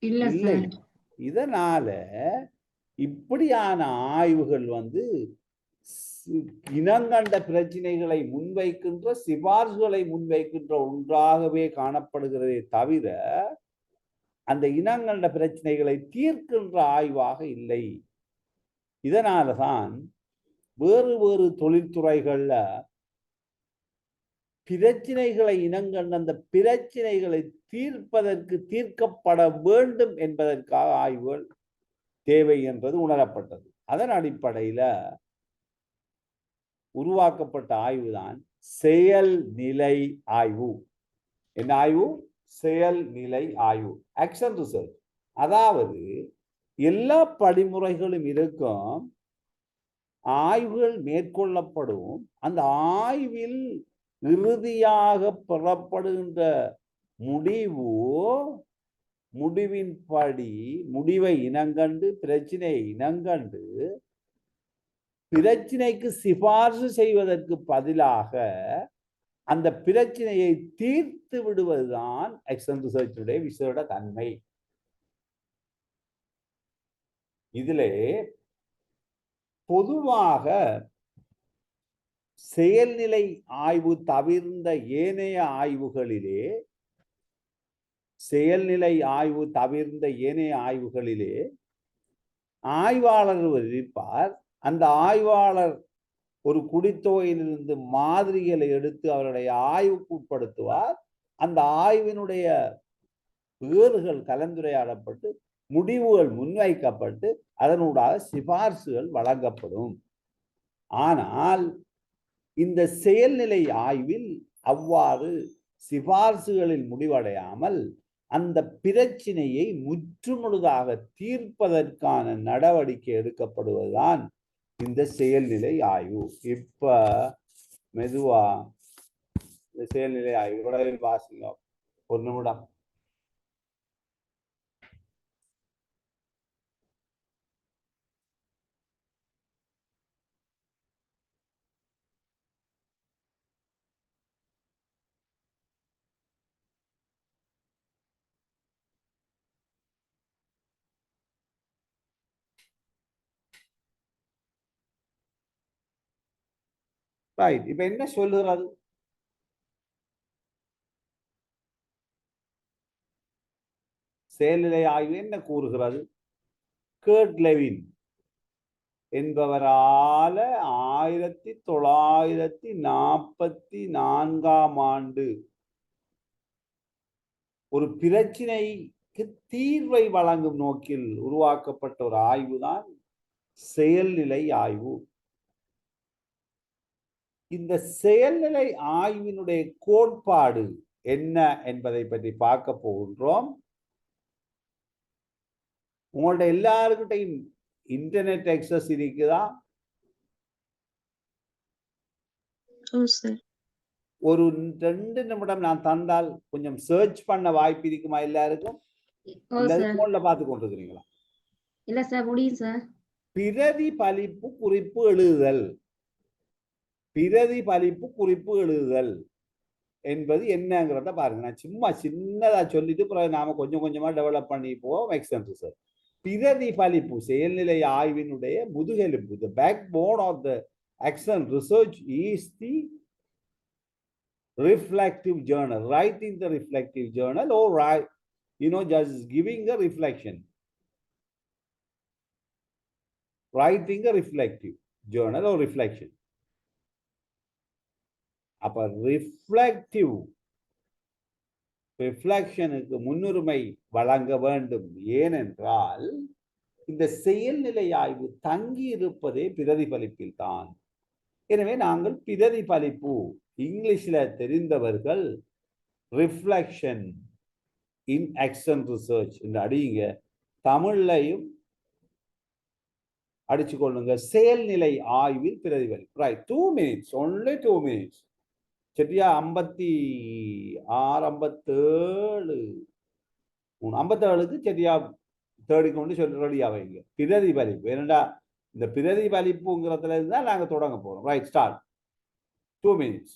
இல்லை. இதனால இப்படியான ஆய்வுகள் இனங்கண்ட பிரச்சனைகளை முன்வைக்கின்ற, சிபார்சுகளை முன்வைக்கின்ற ஒன்றாகவே காணப்படுகிறதே தவிர அந்த இனங்கண்ட பிரச்சனைகளை தீர்க்கின்ற ஆய்வாக இல்லை. இதனாலதான் வேறு வேறு தொழில்துறைகள்ல பிரச்சனைகளை இனங்கண்ட அந்த பிரச்சனைகளை தீர்க்கப்பட வேண்டும் என்பதற்காக ஆய்வுகள் தேவை என்பது உணரப்பட்டது. அதன் அடிப்படையில உருவாக்கப்பட்ட ஆய்வுதான் செயல்நிலை ஆய்வு. என்ன ஆய்வு? செயல்நிலை ஆய்வு, ஆக்ஷன் ரிசர்ச். அதாவது எல்லா படிமுறைகளும் இருக்கும், ஆய்வுகள் மேற்கொள்ளப்படும், அந்த ஆய்வில் இறுதியாக பெறப்படுகின்ற முடிவின்படி முடிவை இனங்கண்டு, பிரச்சனையை இனங்கண்டு, பிரச்சனைக்கு சிபார்சு செய்வதற்கு பதிலாக அந்த பிரச்சனையை தீர்த்து விடுவதுதான் ஆக்ஷன் ரிசர்ச்சுடைய விசேட தன்மை. இதிலே பொதுவாக செயல்நிலை ஆய்வு தவிர்ந்த ஏனைய ஆய்வுகளிலே ஆய்வாளர் இருப்பார். அந்த ஆய்வாளர் ஒரு குடித்தொகையிலிருந்து மாதிரிகளை எடுத்து அவருடைய ஆய்வுக்கு உட்படுத்துவார். அந்த ஆய்வினுடைய வேறுகள் கலந்துரையாடப்பட்டு முடிவுகள் முன்வைக்கப்பட்டு அதனூடாக சிபார்சுகள் வழங்கப்படும். ஆனால் இந்த செயல்நிலை ஆய்வில் அவ்வாறு சிபார்சுகளில் முடிவடையாமல் அந்த பிரச்சினையை முற்றுமுழுதாக தீர்ப்பதற்கான நடவடிக்கை எடுக்கப்படுவதுதான் இந்த செயல்நிலை ஆய்வு. இப்ப மெதுவா இந்த செயல்நிலை ஆய்வு வாசிங்க ஒரு நிமிடம். ரைட். இப்ப என்ன சொல்லுகிறது? செயல்நிலை ஆய்வு என்ன கூறுகிறது? கர்ட் லெவின் என்பவரால 1944 ஒரு பிரச்சினைக்கு தீர்வை வழங்கும் நோக்கில் உருவாக்கப்பட்ட ஒரு ஆய்வுதான் செயல்நிலை ஆய்வு. இந்த செயல்நிலை ஆய்வினுடைய கோட்பாடு என்ன என்பதை பற்றி பார்க்க போகின்றோம். உங்கள்ட்ட எல்லாருக்கிட்டையும் இன்டர்நெட் ஆக்சஸ் இருக்குதா? ஒரு 2 நிமிடம் நான் தந்தால் கொஞ்சம் சர்ச் பண்ண வாய்ப்பு இருக்குமா எல்லாருக்கும்? போன்ல பார்த்து கொண்டிருக்கிறீங்களா? இல்ல சார், முடியும் சார். பிரதிபலிப்பு குறிப்பு எழுதுதல். பிரதிபலிப்பு குறிப்பு எழுதுதல் என்பது என்னங்கிறத பாருங்க. நான் சும்மா சின்னதா சொல்லிட்டு பிறகு நாம கொஞ்சம் கொஞ்சமா டெவலப் பண்ணி போவோம். எக்ஸாம்பிள் சார், பிரதிபலிப்பு செயல்நிலை ஆய்வினுடைய முதுகெலும்பு, the backbone of the action research is the reflective journal. Writing the reflective journal or just giving a reflection. Writing a reflective journal or reflection. அப்ப ரிஃப்ளெக்ஷனுக்கு முன்னுரிமை வழங்க வேண்டும். ஏனென்றால் இந்த செயல்நிலை ஆய்வு தங்கி இருப்பதே பிரதிபலிப்பில் தான். எனவே நாங்கள் பிரதிபலிப்பு, இங்கிலீஷ்ல தெரிந்தவர்கள் ரிஃப்ளெக்ஷன் இன் ஆக்ஷன் ரிசர்ச் என்று அடியுங்க. தமிழ்லையும் அடிச்சு கொள்ளுங்க. செயல்நிலை ஆய்வில் பிரதிபலிப்பு. Right, 2 minutes, only 2 minutes. சரியா? 56, 57, 57க்கு சரியா தேடிக்கொண்டு சொல்லி ரெடியா வைங்க. பிரதிபலிப்பு என்னடா, இந்த பிரதிபலிப்புங்கிறதுல இருந்தா நாங்க தொடங்க போறோம். Right, start. 2 minutes.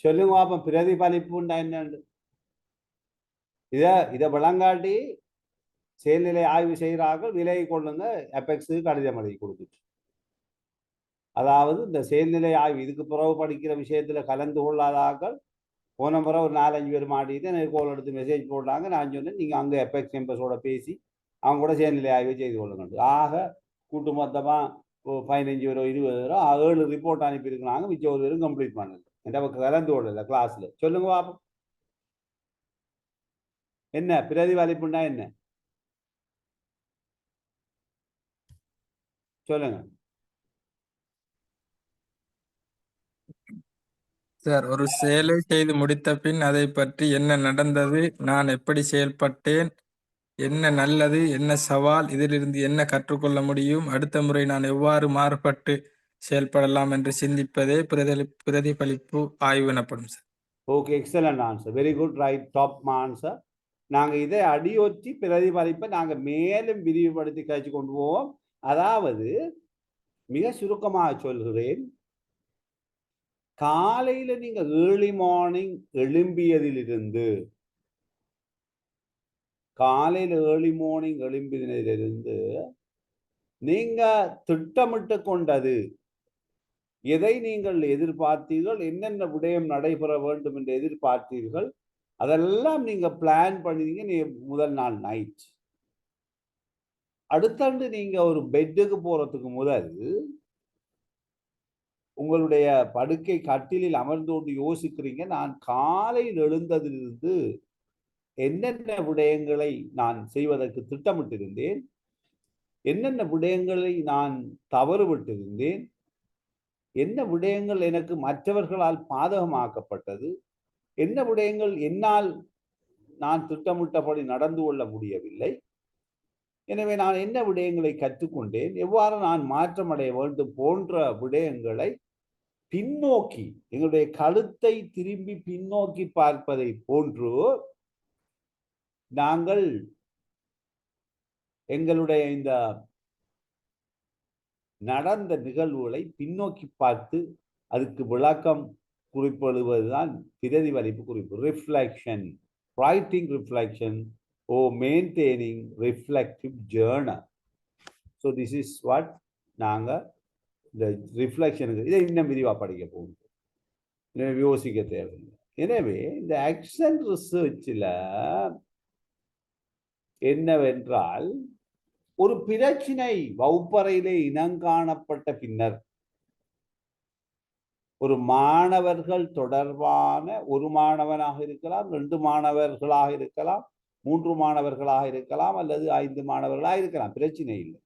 சொல்லுங்க பாப்போம், பிரதிபலிப்புண்டா என்னன்னு. இத விளங்காட்டி செயல்நிலை ஆய்வு செய்கிறார்கள், விலகி கொள்ளுங்க. அபெக்ஸு கடிதம் எழுதி கொடுத்துச்சு. அதாவது இந்த செயல்நிலை ஆய்வு இதுக்கு பிறகு படிக்கிற விஷயத்துல கலந்து கொள்ளாதாக்கள் போன முறை ஒரு 4-5 பேர் மாட்டிட்டு எனக்கு கோல் எடுத்து மெசேஜ் போட்டாங்க. நான் சொன்னேன், நீங்க அங்கே எபெக்ஸ் கேம்பஸோட பேசி அவங்க கூட செயல்நிலை ஆய்வு செய்து கொள்ளுங்க. ஆக கூட்டு மொத்தமா 15 பேரோ 20 பேரோ 7 ரிப்போர்ட் அனுப்பியிருக்கிறாங்க. மிச்சம் ஒரு பேரும் கம்ப்ளீட் பண்ணல. எனக்கு கலந்து கொள்ளல கிளாஸ்ல. சொல்லுங்க பாப்போம், என்ன பிரதிபலிப்புன்னா என்ன சொல்லுங்க. சார், ஒரு செயலை செய்து முடித்த பின் அதை பற்றி என்ன நடந்தது, நான் எப்படி செயல்பட்டேன், என்ன நல்லது, என்ன சவால், இதிலிருந்து என்ன கற்றுக்கொள்ள முடியும், அடுத்த முறை நான் எவ்வாறு மாறுபட்டு செயல்படலாம் என்று சிந்திப்பதே பிரதிபலிப்பு ஆய்வு எனப்படும் sir. Okay, excellent answer, very good, right, top answer. நாங்க இதை அடியொற்றி பிரதிபலிப்பை நாங்க மேலும் விரிவுபடுத்தி கழிச்சு கொண்டு போவோம். அதாவது மிக சுருக்கமாக சொல்கிறேன், காலையில நீங்க ஏர்லி மார்னிங் எழும்பியதிலிருந்து நீங்க திட்டமிட்டு கொண்டது, எதை நீங்கள் எதிர்பார்த்தீர்கள், என்னென்ன விடயம் நடைபெற வேண்டும் என்று எதிர்பார்த்தீர்கள், அதெல்லாம் நீங்க பிளான் பண்ணீங்க முதல் நாள் நைட். அடுத்தாண்டு நீங்க ஒரு பெட்டுக்கு போறதுக்கு முதல் உங்களுடைய படுக்கை கட்டிலில் அமர்ந்து கொண்டு யோசிக்கிறீங்க, நான் காலையில் எழுந்ததிலிருந்து என்னென்ன விடயங்களை நான் செய்வதற்கு திட்டமிட்டிருந்தேன், என்னென்ன விடயங்களை நான் தவறுவிட்டிருந்தேன், என்ன விடயங்கள் எனக்கு மற்றவர்களால் பாதகமாக்கப்பட்டது, என்ன விடயங்கள் என்னால் நான் திட்டமிட்டபடி நடந்து கொள்ள முடியவில்லை, எனவே நான் என்ன விடயங்களை கற்றுக்கொண்டேன், எவ்வாறு நான் மாற்றமடைய வேண்டும் போன்ற விடயங்களை பின்னோக்கி, எங்களுடைய கழுத்தை திரும்பி பின்னோக்கி பார்ப்பதை போன்று நாங்கள் எங்களுடைய இந்த நடந்த நிகழ்வுகளை பின்னோக்கி பார்த்து அதுக்கு விளக்கம் குறிப்பிடுவதுதான் பிரதிபலிப்பு குறிப்பு. Reflection, writing reflection or maintaining reflective journal. So this is what நாங்க இந்த ரிஃப்ளெக்ஷனுக்கு இதை இன்னும் விரிவாக படிக்க போகுது, யோசிக்க தேவையில்லை. எனவே இந்த ஆக்ஷன் ரிசர்ச்சில் என்னவென்றால் ஒரு பிரச்சினை வகுப்பறையிலே இனங்காணப்பட்ட பின்னர் ஒரு மாணவர்கள் தொடர்பான ஒரு மாணவனாக இருக்கலாம், 2 மாணவர்களாக இருக்கலாம், 3 மாணவர்களாக இருக்கலாம், அல்லது 5 மாணவர்களாக இருக்கலாம், பிரச்சனை இல்லை.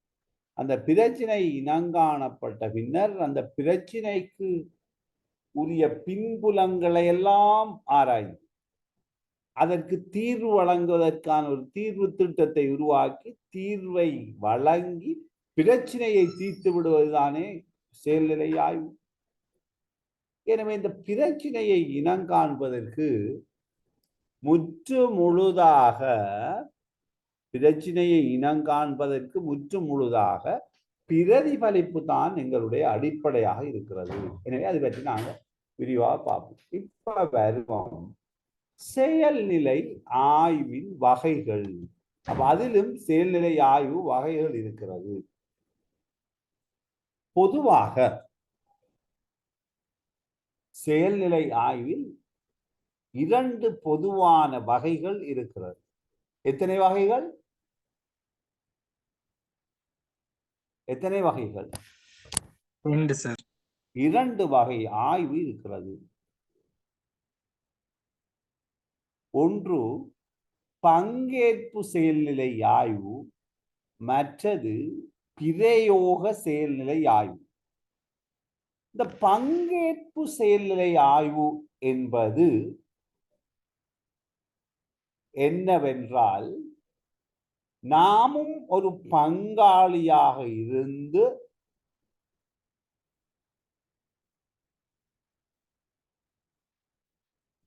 அந்த பிரச்சினை இனங்காணப்பட்ட பின்னர் அந்த பிரச்சினைக்கு உரிய பின்புலங்களை எல்லாம் ஆராய்ந்து அதற்கு தீர்வு வழங்குவதற்கான ஒரு தீர்வு திட்டத்தை உருவாக்கி தீர்வை வழங்கி பிரச்சினையை தீர்த்து விடுவதுதானே செயல்நிலை ஆய்வு. எனவே இந்த பிரச்சினையை இனங்காண்பதற்கு முற்று முழுதாக பிரதிபலிப்பு தான் எங்களுடைய அடிப்படையாக இருக்கிறது. எனவே அதை பற்றி நாங்கள் விரிவாக பார்ப்போம். இப்ப வருவோம் செயல்நிலை ஆய்வின் வகைகள். அப்ப அதிலும் செயல்நிலை ஆய்வு வகைகள் இருக்கிறது. பொதுவாக செயல்நிலை ஆய்வில் 2 பொதுவான வகைகள் இருக்கிறது. எத்தனை வகைகள்? 2 சார். 2 வகை ஆய்வு இருக்கிறது. ஒன்று பங்கேற்பு செயல்நிலை ஆய்வு, மற்றது பிரயோக செயல்நிலை ஆய்வு. இந்த பங்கேற்பு செயல்நிலை ஆய்வு என்பது என்னவென்றால், நாமும் ஒரு பங்காளியாக இருந்து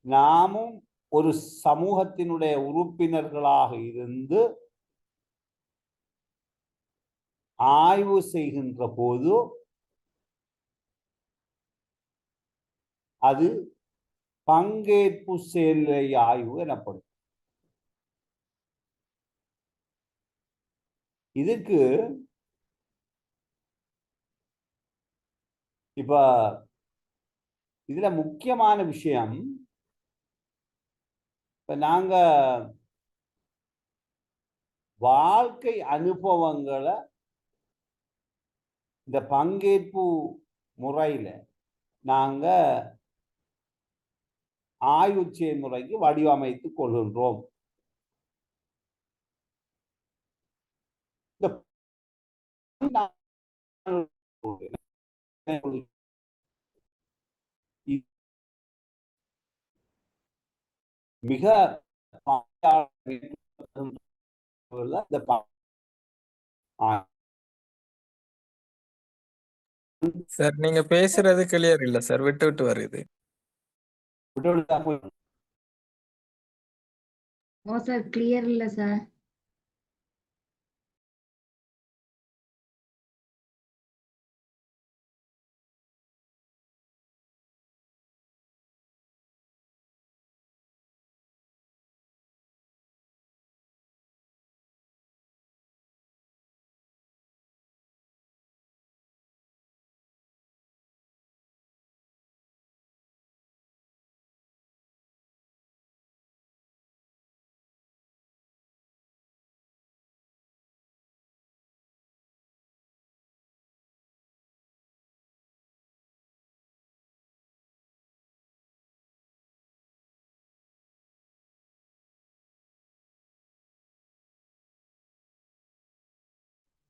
நாமும் ஒரு சமூகத்தினுடைய உறுப்பினர்களாக இருந்து ஆய்வு செய்கின்ற போது அது பங்கேற்பு செயல்நிலை ஆய்வு எனப்படும். இதுக்கு இப்ப இதுல முக்கியமான விஷயம், இப்ப நாங்க வாழ்க்கை அனுபவங்களை இந்த பங்கேற்பு முறையில நாங்க ஆய்வு செயல்முறைக்கு வடிவமைத்துக் கொள்கின்றோம். மிக சார் நீங்க பேசுறது கிளியர் இல்ல சார், விட்டு விட்டு வருது. ஓ சார், கிளியர் இல்ல சார்.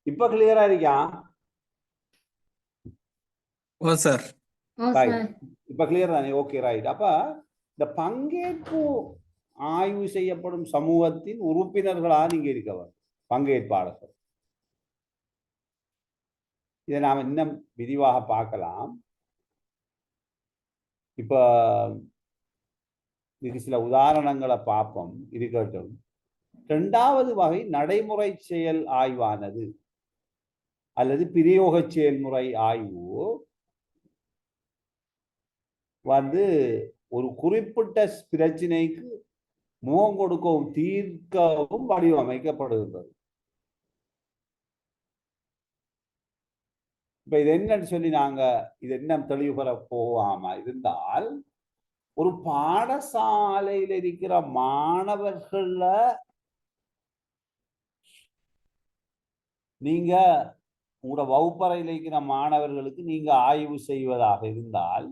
இப்ப கிளியரா இருக்கா? ஓ சார். ஓ ரைட், சார். இப்ப கிளியர் தானே? Okay, right. அப்ப இந்த பங்கேற்பு ஆய்வு செய்யப்படும் சமூகத்தின் உறுப்பினர்களா நீங்க இருக்கவர், பங்கேற்பாளர்கள். இதை நாம் இன்னும் விரிவாக பார்க்கலாம். இப்ப இதுக்கு சில உதாரணங்களை பார்ப்போம், இருக்கட்டும். 2வது வகை நடைமுறை செயல் ஆய்வானது அல்லது பிரயோக செயல்முறை ஆய்வு ஒரு குறிப்பிட்ட பிரச்சினைக்கு முகம் கொடுக்கவும் தீர்க்கவும் வடிவமைக்கப்படுகின்றது. இப்ப இது என்னன்னு சொல்லி நாங்க இது என்ன தெளிவு பெற போகாம இருந்தால், ஒரு பாடசாலையில் இருக்கிற மாணவர்கள நீங்க உங்களோட வகுப்பறையில் இருக்கிற மாணவர்களுக்கு நீங்க ஆய்வு செய்வதாக இருந்தால்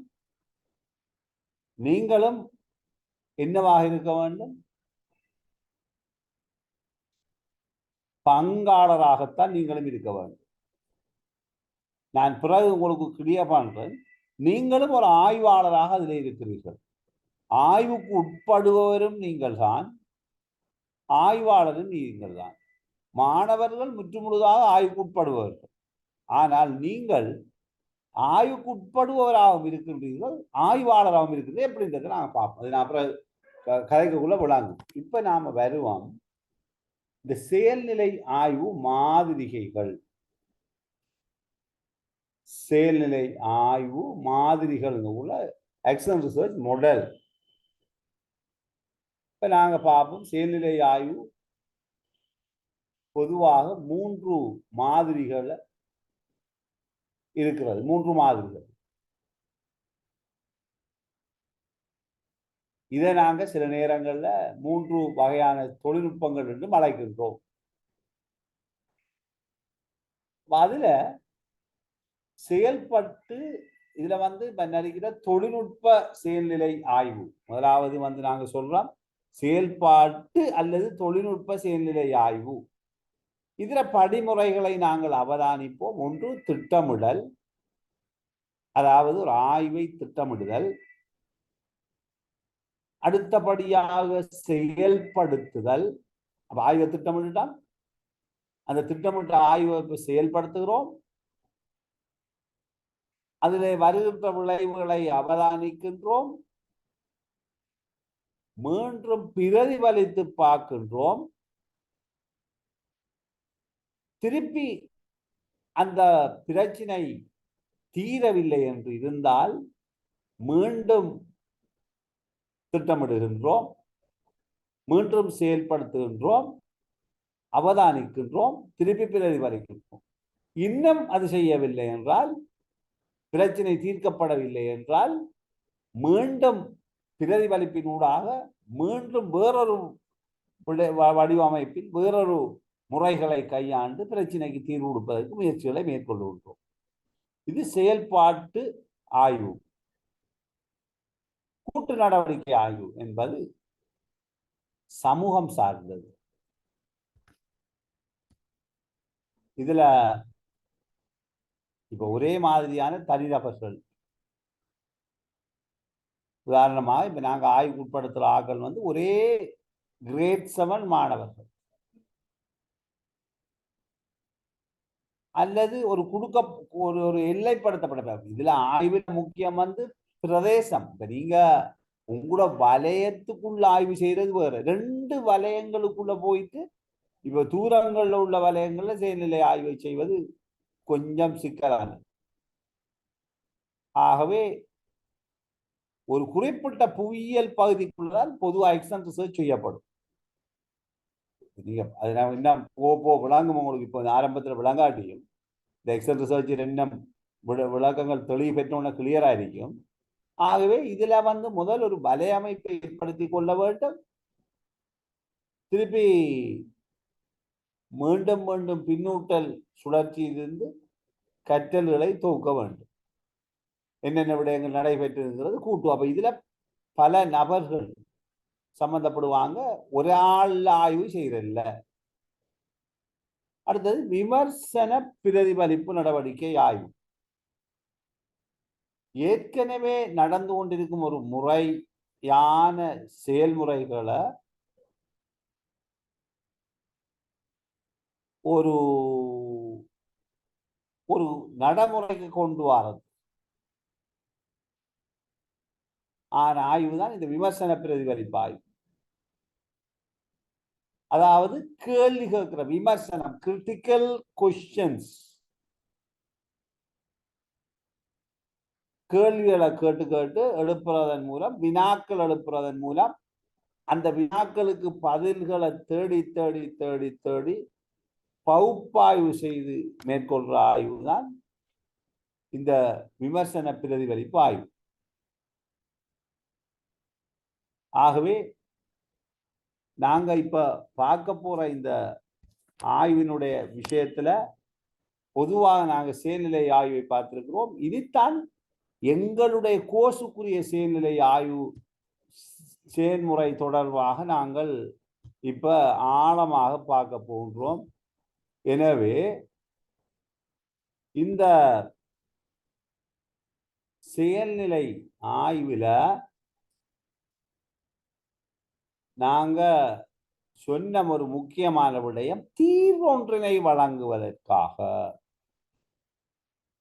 நீங்களும் என்னவாக இருக்க வேண்டும்? பங்காளராகத்தான் நீங்களும் இருக்க வேண்டும். நான் பிறகு உங்களுக்கு கிளியர் பண்றேன். நீங்களும் ஒரு ஆய்வாளராக அதில் இருக்கிறீர்கள். ஆய்வுக்கு உட்படுபவரும் நீங்கள் தான், ஆய்வாளரும் நீங்கள் தான். மாணவர்கள் முற்றுமுழுதாக ஆய்வுக்கு உட்படுபவர்கள். ஆனால் நீங்கள் ஆய்வுக்கு உட்படுபவராகவும் இருக்கின்றீர்கள், ஆய்வாளராகவும் இருக்கிறீர்கள். எப்படின்றது நாங்கள் பார்ப்போம். அது நான் அப்புறம் கதைக்குள்ள விளாங்கும். இப்ப நாம வருவோம் இந்த செயல்நிலை ஆய்வு மாதிரிகைகள். செயல்நிலை ஆய்வு மாதிரிகள் உள்ள ஆக்ஷன் ரிசர்ச் மாடல். இப்ப நாங்க பார்ப்போம் செயல்நிலை ஆய்வு பொதுவாக 3 மாதிரிகள் இருக்கிறது. 3 மாதிரிகள். இதை நாங்க சில நேரங்கள்ல 3 வகையான தொழில்நுட்பங்கள் என்று அழைக்கின்றோம். அதுல செயல்பட்டு இதுல நடிக்கிற தொழில்நுட்ப செயல்நிலை ஆய்வு முதலாவது நாங்க சொல்றோம் செயல்பாட்டு அல்லது தொழில்நுட்ப செயல்நிலை ஆய்வு. இதுல படிமுறைகளை நாங்கள் அவதானிப்போம். ஒன்று திட்டமிடல், அதாவது ஒரு ஆய்வை திட்டமிடுதல். அடுத்தபடியாக செயல்படுத்துதல். அப்ப ஆய்வை திட்டமிட்டால் அந்த திட்டமிட்ட ஆய்வை செயல்படுத்துகிறோம். அதிலே வருகின்ற விளைவுகளை அவதானிக்கின்றோம். மீண்டும் பிரதிபலித்து பார்க்கின்றோம். திருப்பி அந்த பிரச்சினை தீரவில்லை என்று இருந்தால் மீண்டும் திட்டமிடுகின்றோம், மீண்டும் செயல்படுத்துகின்றோம், அவதானிக்கின்றோம், திருப்பி பிரதிபலிக்கின்றோம். இன்னும் அது செய்யவில்லை என்றால், பிரச்சனை தீர்க்கப்படவில்லை என்றால் மீண்டும் பிரதிபலிப்பினூடாக மீண்டும் வேறொரு வடிவமைப்பில் வேறொரு முறைகளை கையாண்டு பிரச்சனைக்கு தீர்வு கொடுப்பதற்கு முயற்சிகளை மேற்கொள்கின்றோம். இது செயல்பாட்டு ஆய்வு. கூட்டு நடவடிக்கை ஆய்வு என்பது சமூகம் சார்ந்தது. இதுல இப்ப ஒரே மாதிரியான தனிநபர்கள், உதாரணமாக இப்ப நாங்க ஆய்வுக்கு உட்படுத்துற ஆட்கள் ஒரே கிரேட் 7 மாணவர்கள் அல்லது ஒரு ஒரு எல்லைப்படுத்தப்பட்ட. இதுல ஆய்வில் முக்கியம் பிரதேசம். இப்ப நீங்க உங்களோட வலயத்துக்குள்ள ஆய்வு செய்யறது வேற. 2 வலயங்களுக்குள்ள போயிட்டு இப்ப தூரங்கள்ல உள்ள வலயங்கள்ல செயல்நிலை ஆய்வை செய்வது கொஞ்சம் சிக்கலான. ஆகவே ஒரு குறிப்பிட்ட புவியியல் பகுதிக்குள்ளதான் பொதுவாக எக்ஸ்டன் ரிசர்ச் செய்யப்படும். அது இன்னும் விளங்கும். உங்களுக்கு இப்போ ஆரம்பத்தில் விளங்காட்டியும் இந்த எக்ஸ்டன் ரிசர்ச் இன்னும் விளக்கங்கள் தெளிவு பெற்றோன்னு கிளியரா இருக்கும். ஆகவே இதுல முதல் ஒரு வலையமைப்பை ஏற்படுத்தி கொள்ள வேண்டும். திருப்பி மீண்டும் மீண்டும் பின்னூட்டல் சுழற்சியிலிருந்து கற்றல்களை தொகுக்க வேண்டும். என்னென்ன விடயங்கள் நடைபெற்றிருக்கிறது கூட்டு. அப்ப இதுல பல நபர்கள் சம்பந்தப்படுவாங்க, ஒரு ஆள் ஆய்வு செய்யறதில்ல. அடுத்தது விமர்சன பிரதிபலிப்பு நடவடிக்கை ஆய்வு. ஏற்கனவே நடந்து கொண்டிருக்கும் ஒரு முறையான செயல்முறைகளை ஒரு ஒரு நடைமுறைக்கு கொண்டு வரது ஆன ஆய்வுதான் இந்த விமர்சன பிரதிபலிப்பு ஆய்வு. அதாவது கேள்வி கேட்கிற விமர்சனம், கிரிட்டிக்கல் கொஸ்டின்ஸ், கேள்விகளை கேட்டு கேட்டு எழுப்புறதன் மூலம், வினாக்கள் எழுப்புறதன் மூலம் அந்த வினாக்களுக்கு பதில்களை தேடி தேடி தேடி தேடி பகுப்பாய்வு செய்து மேற்கொள்ற ஆய்வு தான் இந்த விமர்சன பிரதிபலிப்பு ஆய்வு. ஆகவே நாங்க இப்ப பார்க்க போற இந்த ஆய்வினுடைய விஷயத்துல பொதுவாக நாங்கள் செயல்நிலை ஆய்வை பார்த்திருக்கிறோம். இனித்தான் எங்களுடைய கோர்ஸுக்குரிய செயல்நிலை ஆய்வு செயல்முறை தொடர்பாக நாங்கள் இப்ப ஆழமாக பார்க்க போன்றோம். எனவே இந்த செயல்நிலை ஆய்வுல நாங்க சொன்ன ஒரு முக்கியமான விடயம் தீர்வொன்றினை வழங்குவதற்காக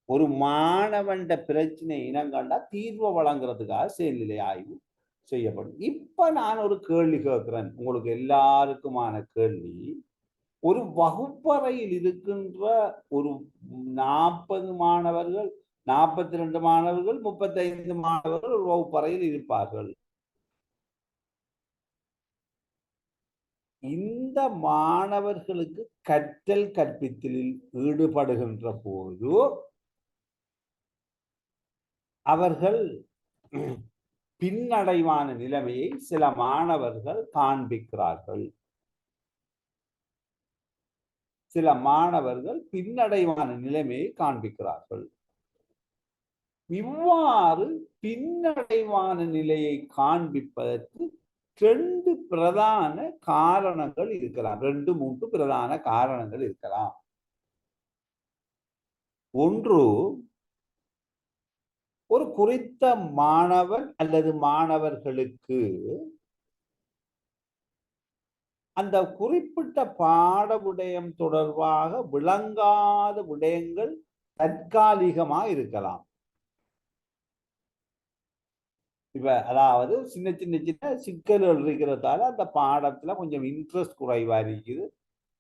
ஒரு மாணவன் பிரச்சனை இனங்கண்டா தீர்வை வழங்குறதுக்காக செயல்நிலை ஆய்வு செய்யப்படும். இப்ப நான் ஒரு கேள்வி கேட்கிறேன், உங்களுக்கு எல்லாருக்குமான கேள்வி. ஒரு வகுப்பறையில் இருக்கின்ற ஒரு 40 மாணவர்கள், 42 மாணவர்கள், 35 மாணவர்கள் ஒரு வகுப்பறையில் இருப்பார்கள். இந்த மாணவர்களுக்கு கற்றல் கற்பித்தலில் ஈடுபடுகின்ற போது அவர்கள் பின்னடைவான நிலைமையை சில மாணவர்கள் காண்பிக்கிறார்கள். சில மாணவர்கள் பின்னடைவான நிலைமையை காண்பிக்கிறார்கள். இவ்வாறு பின்னடைவான நிலையை காண்பிப்பதற்கு 2 பிரதான காரணங்கள் இருக்கலாம். 2-3 பிரதான காரணங்கள் இருக்கலாம். ஒன்று, ஒரு குறித்த மாணவன் அல்லது மாணவர்களுக்கு அந்த குறிப்பிட்ட பாட விடயம் தொடர்பாக விளங்காத விடயங்கள் தற்காலிகமாக இருக்கலாம். இப்ப அதாவது சின்ன சின்ன சின்ன சிக்கல்கள் இருக்கிறதால அந்த பாடத்துல கொஞ்சம் இன்ட்ரெஸ்ட் குறைவா இருக்குது,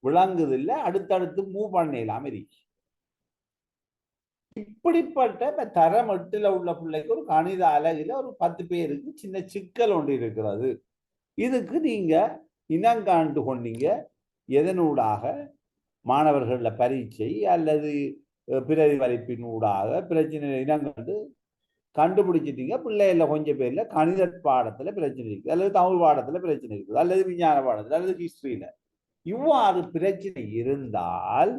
விளங்குது இல்லை, அடுத்தடுத்து மூவ் பண்ணலாம் இருக்கு. இப்படிப்பட்ட தரம் 8ல உள்ள பிள்ளைக்கு ஒரு கணித அலகுல ஒரு 10 பேருக்கு சின்ன சிக்கல் ஒன்று இருக்கிறது. இதுக்கு நீங்க இனங்காண்டு கொண்டீங்க. எதனூடாக? மாணவர்கள பரீட்சை அல்லது பிரதிபலிப்பினூடாக பிரச்சனை இனங்காண்டு கண்டுபிடிச்சிட்டீங்க. பிள்ளைகள கொஞ்சம் பேர்ல கணித பாடத்துல பிரச்சனை இருக்குது, அல்லது தமிழ் பாடத்துல பிரச்சனை இருக்குது, அல்லது விஞ்ஞான பாடத்துல, அல்லது ஹிஸ்டரியில. இவ்வாறு பிரச்சனை இருந்தால்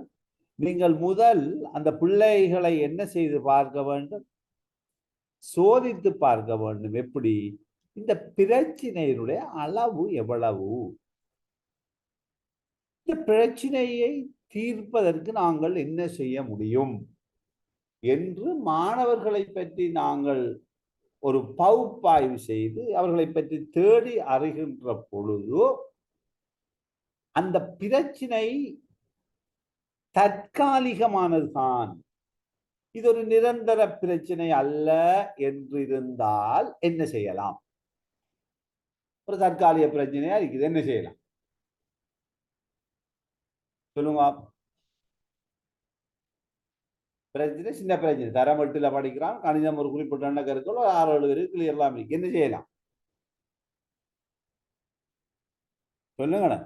நீங்கள் முதல் அந்த பிள்ளைகளை என்ன செய்து பார்க்க வேண்டும்? சோதித்து பார்க்க வேண்டும். எப்படி? இந்த பிரச்சனையினுடைய அளவு எவ்வளவு? இந்த பிரச்சனையை தீர்ப்பதற்கு நாங்கள் என்ன செய்ய முடியும் என்று மாணவர்களை பற்றி நாங்கள் ஒரு பகுப்பாய்வு செய்து அவர்களை பற்றி தேடி அறிகின்ற பொழுது அந்த பிரச்சனை தற்காலிகமானதுதான், இது ஒரு நிரந்தர பிரச்சனை அல்ல என்று இருந்தால் என்ன செய்யலாம்? ஒரு தற்காலிக பிரச்சனையா இருக்குது, என்ன செய்யலாம் சொல்லுங்க. பிரச்சனை சின்ன பிரச்சனை, தரம் 8ல படிக்கிறான், கணிதம் ஒரு குறிப்பிட்ட எண்ணக்கருக்கள் 6-7 பேருக்கு கிளியர்லாம் இருக்கு, என்ன செய்யலாம் சொல்லுங்க.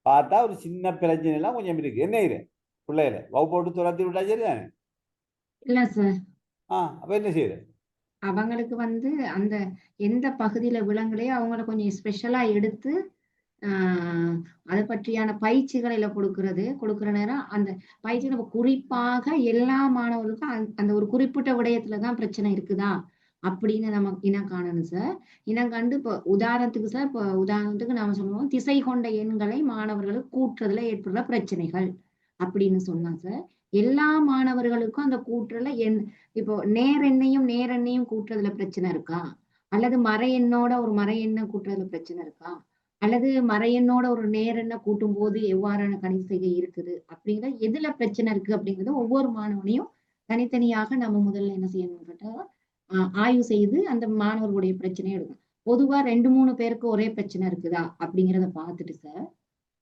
பார்த்தா ஒரு சின்ன பிரச்சனை எல்லாம் கொஞ்சம் இருக்கு, என்ன இரு பிள்ளைகளை வகுப்போட்டு துரத்தி விட்டா சரிதானே? இல்ல சார், அப்ப என்ன செய்யுது? அவங்களுக்கு அந்த எந்த பகுதியில விலங்குலையோ அவங்கள கொஞ்சம் ஸ்பெஷலா எடுத்து அதை பற்றியான பயிற்சிகளை கொடுக்கிற நேரம் அந்த பயிற்சி நம்ம குறிப்பாக எல்லா மாணவர்களுக்கும் அந்த ஒரு குறிப்பிட்ட விடயத்துலதான் பிரச்சனை இருக்குதா அப்படின்னு நம்ம இனம் காணணும் சார். இனம் கண்டு இப்போ உதாரணத்துக்கு சார், இப்போ உதாரணத்துக்கு நாம சொல்லுவோம் திசை கொண்ட எண்களை மாணவர்களுக்கு கூட்டுறதுல ஏற்படுற பிரச்சனைகள் அப்படின்னு சொன்னாங்க சார். எல்லா மாணவர்களுக்கும் அந்த கூட்டுறதுல இப்போ நேரெண்ணையும் கூட்டுறதுல பிரச்சனை இருக்கா, அல்லது மறை எண்ணோட ஒரு மறை எண்ணை கூட்டுறதுல பிரச்சனை இருக்கா, அல்லது மறையெண்ணோட ஒரு நேரெண்ண கூட்டும் போது எவ்வாறான கணித செய்கை இருக்குது அப்படிங்கிற எதுல பிரச்சனை இருக்கு அப்படிங்கறத ஒவ்வொரு மாணவனையும் தனித்தனியாக நம்ம முதல்ல என்ன செய்யணும்னு கேட்டா ஆய்வு செய்து அந்த மாணவர்களுடைய பிரச்சனையை எடுக்கும். பொதுவா 2-3 பேருக்கு ஒரே பிரச்சனை இருக்குதா அப்படிங்கிறத பார்த்துட்டு சார்,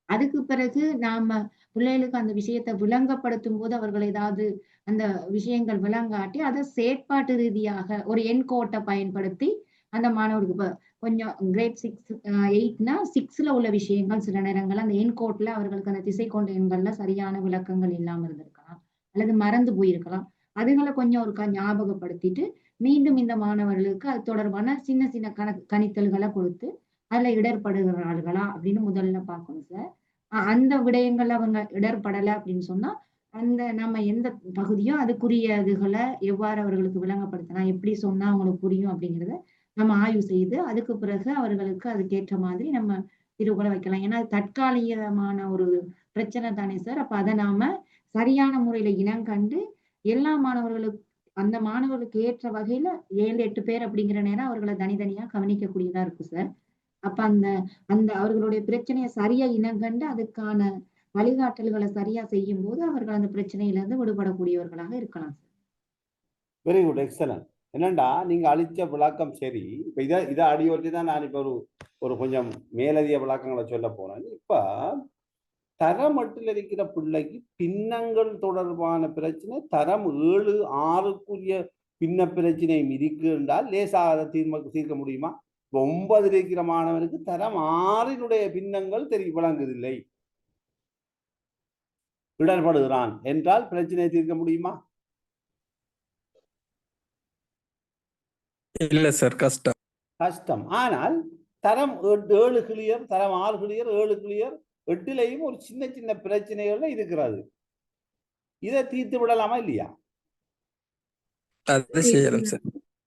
அதுக்கு பிறகு நாம பிள்ளைகளுக்கு அந்த விஷயத்தை விளங்கப்படுத்தும் போது அவர்கள் ஏதாவது அந்த விஷயங்கள் விளங்காட்டி அதை செயற்பாட்டு ரீதியாக ஒரு எண்கோட்டை பயன்படுத்தி அந்த மாணவருக்கு இப்ப கொஞ்சம் கிரேட் 6, 8னா 6ல உள்ள விஷயங்கள் சில நேரங்கள் அந்த எண்கோட்ல அவர்களுக்கு அந்த திசை கொண்ட எண்கள்ல சரியான விளக்கங்கள் இல்லாம இருந்திருக்கலாம், அல்லது மறந்து போயிருக்கலாம். அதுகளை கொஞ்சம் ஒரு ஞாபகப்படுத்திட்டு மீண்டும் இந்த மாணவர்களுக்கு அது தொடர்பான சின்ன சின்ன கணித்தல்களை கொடுத்து அதுல இடர்படுகிறார்களா அப்படின்னு முதல்ல பார்க்கணும் சார். அந்த விடயங்கள்ல அவங்க இடர்படலை அப்படின்னு சொன்னா அந்த நம்ம எந்த பகுதியோ அதுக்குரிய இதுகளை எவ்வாறு அவர்களுக்கு விளங்கப்படுத்தலாம், எப்படி சொன்னா அவங்களுக்கு புரியும் அப்படிங்கிறத நம்ம ஆய்வு செய்து அதுக்கு பிறகு அவர்களுக்கு அதுக்கேற்ற மாதிரி நம்ம தீர்வுகளை வைக்கலாம். ஏன்னா அது தற்காலிகமான ஒரு பிரச்சனை தானே சார். அப்ப அதை நாம சரியான முறையில இனங்கண்டு எல்லா மாணவர்களுக்கு அந்த மாணவர்களுக்கு ஏற்ற வகையில 7-8 பேர் அப்படிங்கிற நேரம் அவர்களை தனித்தனியா கவனிக்கக்கூடியதா இருக்கு சார். அப்ப அந்த அந்த அவர்களுடைய பிரச்சனையை சரியா இனங்கண்டு அதுக்கான வழிகாட்டல்களை சரியா செய்யும் போது அவர்கள் அந்த பிரச்சனையிலிருந்து விடுபடக்கூடியவர்களாக இருக்கலாம் சார். Very good, excellent. என்னண்டா நீங்க அளிச்ச விளக்கம் சரி. இப்ப இதை அடியோட்டி தான் நான் இப்ப ஒரு கொஞ்சம் மேலதிக விளக்கங்களை சொல்ல போறேன். இப்ப தரமட்டில் இருக்கிற பிள்ளைக்கு பின்னங்கள் தொடர்பான பிரச்சனை தரம் 7-6க்குரிய பின்ன பிரச்சனை இருக்கு என்றால் லேசாக தீர்க்க முடியுமா? 9 இருக்கிற மாணவனுக்கு தரம் 6னுடைய பின்னங்கள் விளங்குதில்லை, இடர்படுகிறான் என்றால் பிரச்சனையை தீர்க்க முடியுமா? இல்ல சார், கஷ்டம். கஷ்டம். ஆனால் தரம் 7 கிளியர், தரம் 6 கிளியர், 7 கிளியர், 8லையும் ஒரு சின்ன சின்ன பிரச்சனைகள் இருக்கிறது. இதை தீர்த்து விடலாமா இல்லையா? அது செய்யலாம் சார்.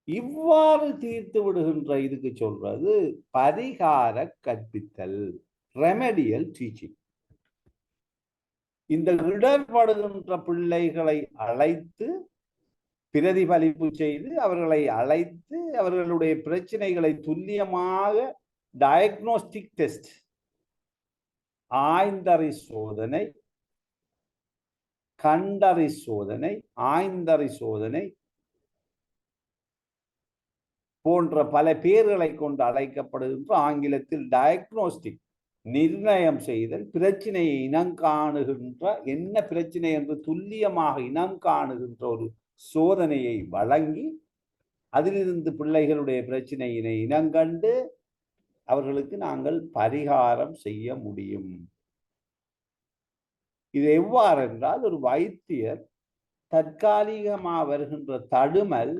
இவ்வாறு தீர்த்து விடுகின்ற இதுக்கு சொல்றது பரிகார கற்பித்தல், ரெமெடியல் டீச்சிங். இந்த இடர்படுகின்ற பிள்ளைகளை அழைத்து பிரதிபலிப்பு செய்து அவர்களை அழைத்து அவர்களுடைய பிரச்சனைகளை துல்லியமாக டயக்னோஸ்டிக் டெஸ்ட், ஆய்ந்தறி சோதனை, கண்டறி சோதனை, ஆய்ந்தறி சோதனை போன்ற பல பேர்களை கொண்டு அழைக்கப்படுகின்ற ஆங்கிலத்தில் டயக்னோஸ்டிக், நிர்ணயம் செய்தல், பிரச்சனையை இனம் காணுகின்ற, என்ன பிரச்சனை என்று துல்லியமாக இனம் காணுகின்ற ஒரு சோதனையை வழங்கி அதிலிருந்து பிள்ளைகளுடைய பிரச்சனையினை இனங்கண்டு அவர்களுக்கு நாங்கள் பரிகாரம் செய்ய முடியும். இது எவ்வாறு என்றால், ஒரு வைத்தியர் தற்காலிகமாக வருகின்ற தடுமல்,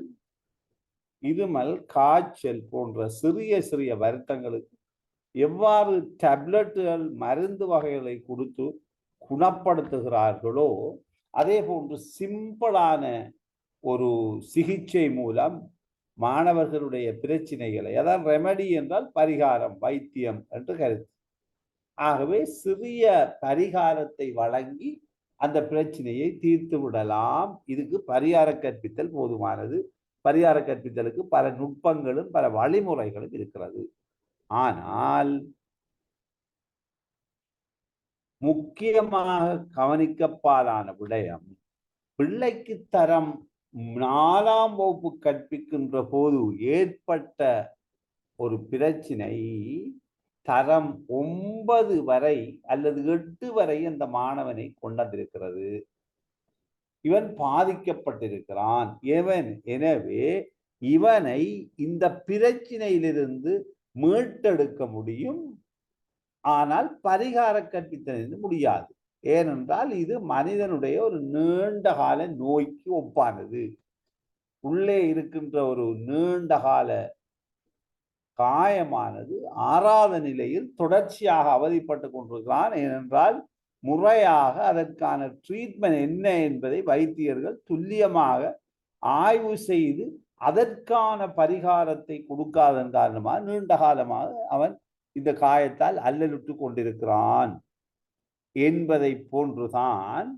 இருமல், காய்ச்சல் போன்ற சிறிய சிறிய வருத்தங்களுக்கு எவ்வாறு டேப்லெட்டுகள், மருந்து வகைகளை கொடுத்து குணப்படுத்துகிறார்களோ அதே போன்று சிம்பிளான ஒரு சிகிச்சை மூலம் மாணவர்களுடைய பிரச்சனைகளை, அதான் ரெமெடி என்றால் பரிகாரம், வைத்தியம் என்று கருத்து. ஆகவே சிறிய பரிகாரத்தை வழங்கி அந்த பிரச்சனையை தீர்த்து விடலாம். இதுக்கு பரிகார கற்பித்தல் போதுமானது. பரிகார கற்பித்தலுக்கு பல நுட்பங்களும் பல வழிமுறைகளும் இருக்கிறது. ஆனால் முக்கியமாக கவனிக்கப்பாலான விடயம், பிள்ளைக்கு தரம் 4ஆம் வகுப்பு கற்பிக்கின்ற போது ஏற்பட்ட ஒரு பிரச்சினை தரம் 9 வரை அல்லது 8 வரை அந்த மாணவனை கொண்டிருக்கிறது. இவன் பாதிக்கப்பட்டிருக்கிறான். எனவே இவனை இந்த பிரச்சினையிலிருந்து மீட்டெடுக்க முடியும். ஆனால் பரிகார கற்பித்தல் முடியாது. ஏனென்றால் இது மனிதனுடைய ஒரு நீண்ட கால நோய்க்கு ஒப்பானது. உள்ளே இருக்கின்ற ஒரு நீண்ட கால காயமானது ஆறாத நிலையில் தொடர்ச்சியாக அவதிப்பட்டு கொண்டிருக்கிறான். ஏனென்றால் முறையாக அதற்கான ட்ரீட்மெண்ட் என்ன என்பதை வைத்தியர்கள் துல்லியமாக ஆய்வு செய்து அதற்கான பரிகாரத்தை கொடுக்காதன் காரணமாக நீண்ட காலமாக அவன் இந்த காயத்தால் அல்லலுற்று கொண்டிருக்கிறான் என்பதை போன்றுதான்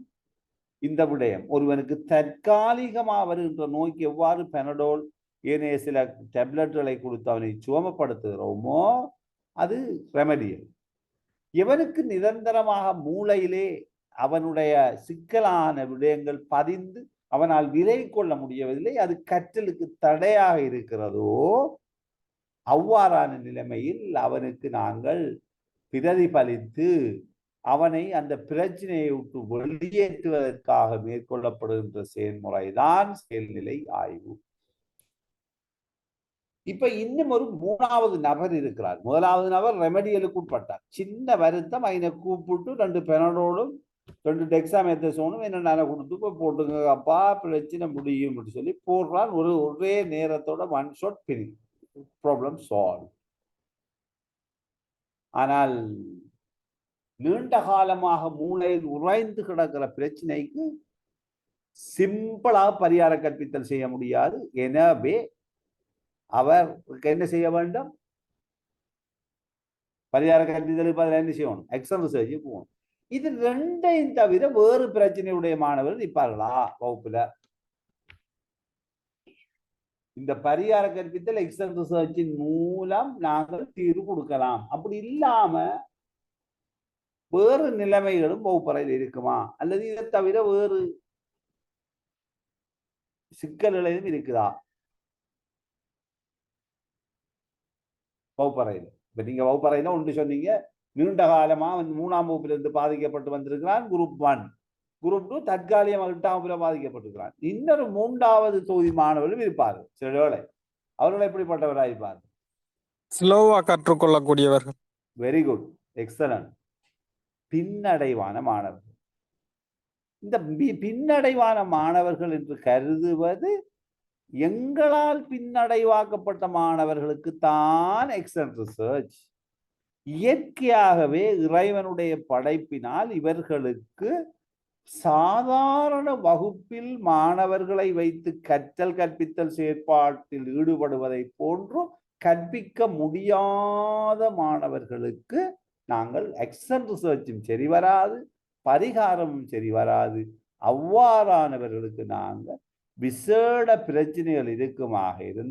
இந்த விடயம். ஒருவனுக்கு தற்காலிகமாக வருகின்ற நோய்க்கு எவ்வாறு பெனடோல் ஏனைய சில டேப்லெட்டுகளை கொடுத்து அவனை சுகமப்படுத்துகிறோமோ அது ரெமடியல். இவனுக்கு நிரந்தரமாக மூளையிலே அவனுடைய சிக்கலான விடயங்கள் பதிந்து அவனால் விலை கொள்ள முடியவில்லை, அது கற்றலுக்கு தடையாக இருக்கிறதோ, அவ்வாறான நிலைமையில் அவனுக்கு நாங்கள் பிரதிபலித்து அவனை அந்த பிரச்சனையை விட்டு வெளியேற்றுவதற்காக மேற்கொள்ளப்படுகின்ற செயல்முறைதான் செயல்நிலை ஆய்வு. இப்ப இன்னும் ஒரு 3வது நபர் இருக்கிறார். முதலாவது நபர் ரெமெடியலுக்கு உட்பட்டார். சின்ன வருத்தம், அவனை கூப்பிட்டு 2 பெனடோலும் 2 டெக்ஸாமெத்தசோனும் என்னென்ன கொடுத்து இப்போ போட்டுங்க அப்பா பிரச்சனை முடியும் அப்படின்னு சொல்லி போடுறான். ஒரே நேரத்தோட one shot finish, problem solve. ஆனால் நீண்ட காலமாக மூளையில் உறைந்து கிடக்கிற பிரச்சனைக்கு சிம்பிளாக பரிகாரம் கற்பித்தல் செய்ய முடியாது. எனவே அவருக்கு என்ன செய்ய வேண்டும்? பரிகார கற்பித்தலுக்கு பதில் என்ன செய்யணும்? எக்ஸ்டர்னல் ரிசர்ச் போகணும். இது ரெண்டையும் தவிர வேறு பிரச்சனையுடைய மாணவர்கள் நிற்பார்களா வகுப்புல? இந்த பரிகார கற்பித்தல் எக்ஸ்டர்னல் ரிசர்ச்சின் மூலம் நாங்கள் தீர்வு கொடுக்கலாம். அப்படி இல்லாம வேறு நிலைமைகளும் வகுப்பறையில் இருக்குமா, அல்லது இதை தவிர வேறு சிக்கல்களும் இருக்குதா வகுப்பறையில்? இப்ப நீங்க வகுப்பறையில ஒன்று சொன்னீங்க, நீண்ட காலமா 3ஆம் வகுப்பிலிருந்து பாதிக்கப்பட்டு வந்திருக்கிறான் குரூப் 1, குரூப் 2 தற்காலிகமாக 8ஆம் வகுப்புல பாதிக்கப்பட்டிருக்கிறான். இன்னொரு 3வது தொகுதி மாணவர்களும் இருப்பார்கள். சில வேளை அவர்கள் எப்படிப்பட்டவராக இருப்பார்கள்? ஸ்லோவா கற்றுக்கொள்ளக்கூடியவர்கள். Very good, excellent. பின்னடைவான மாணவர்கள். இந்த பின்னடைவான மாணவர்கள் என்று கருதுவது எங்களால் பின்னடைவாக்கப்பட்ட மாணவர்களுக்கு தான் எக்ஸ்டர்னல் ரிசர்ச். இயற்கையாகவே இறைவனுடைய படைப்பினால் இவர்களுக்கு சாதாரண வகுப்பில் மாணவர்களை வைத்து கற்றல் கற்பித்தல் செயற்பாட்டில் ஈடுபடுவதை போன்று கற்பிக்க முடியாத மாணவர்களுக்கு நாங்கள் எக்ஸ்டர்னல் ரிசர்ச்சும் சரி வராது, பரிகாரமும் சரி வராது. அவ்வாறானவர்களுக்கு நாங்கள் விசேட பிரச்சனைகள் இருக்குமாக இருந்து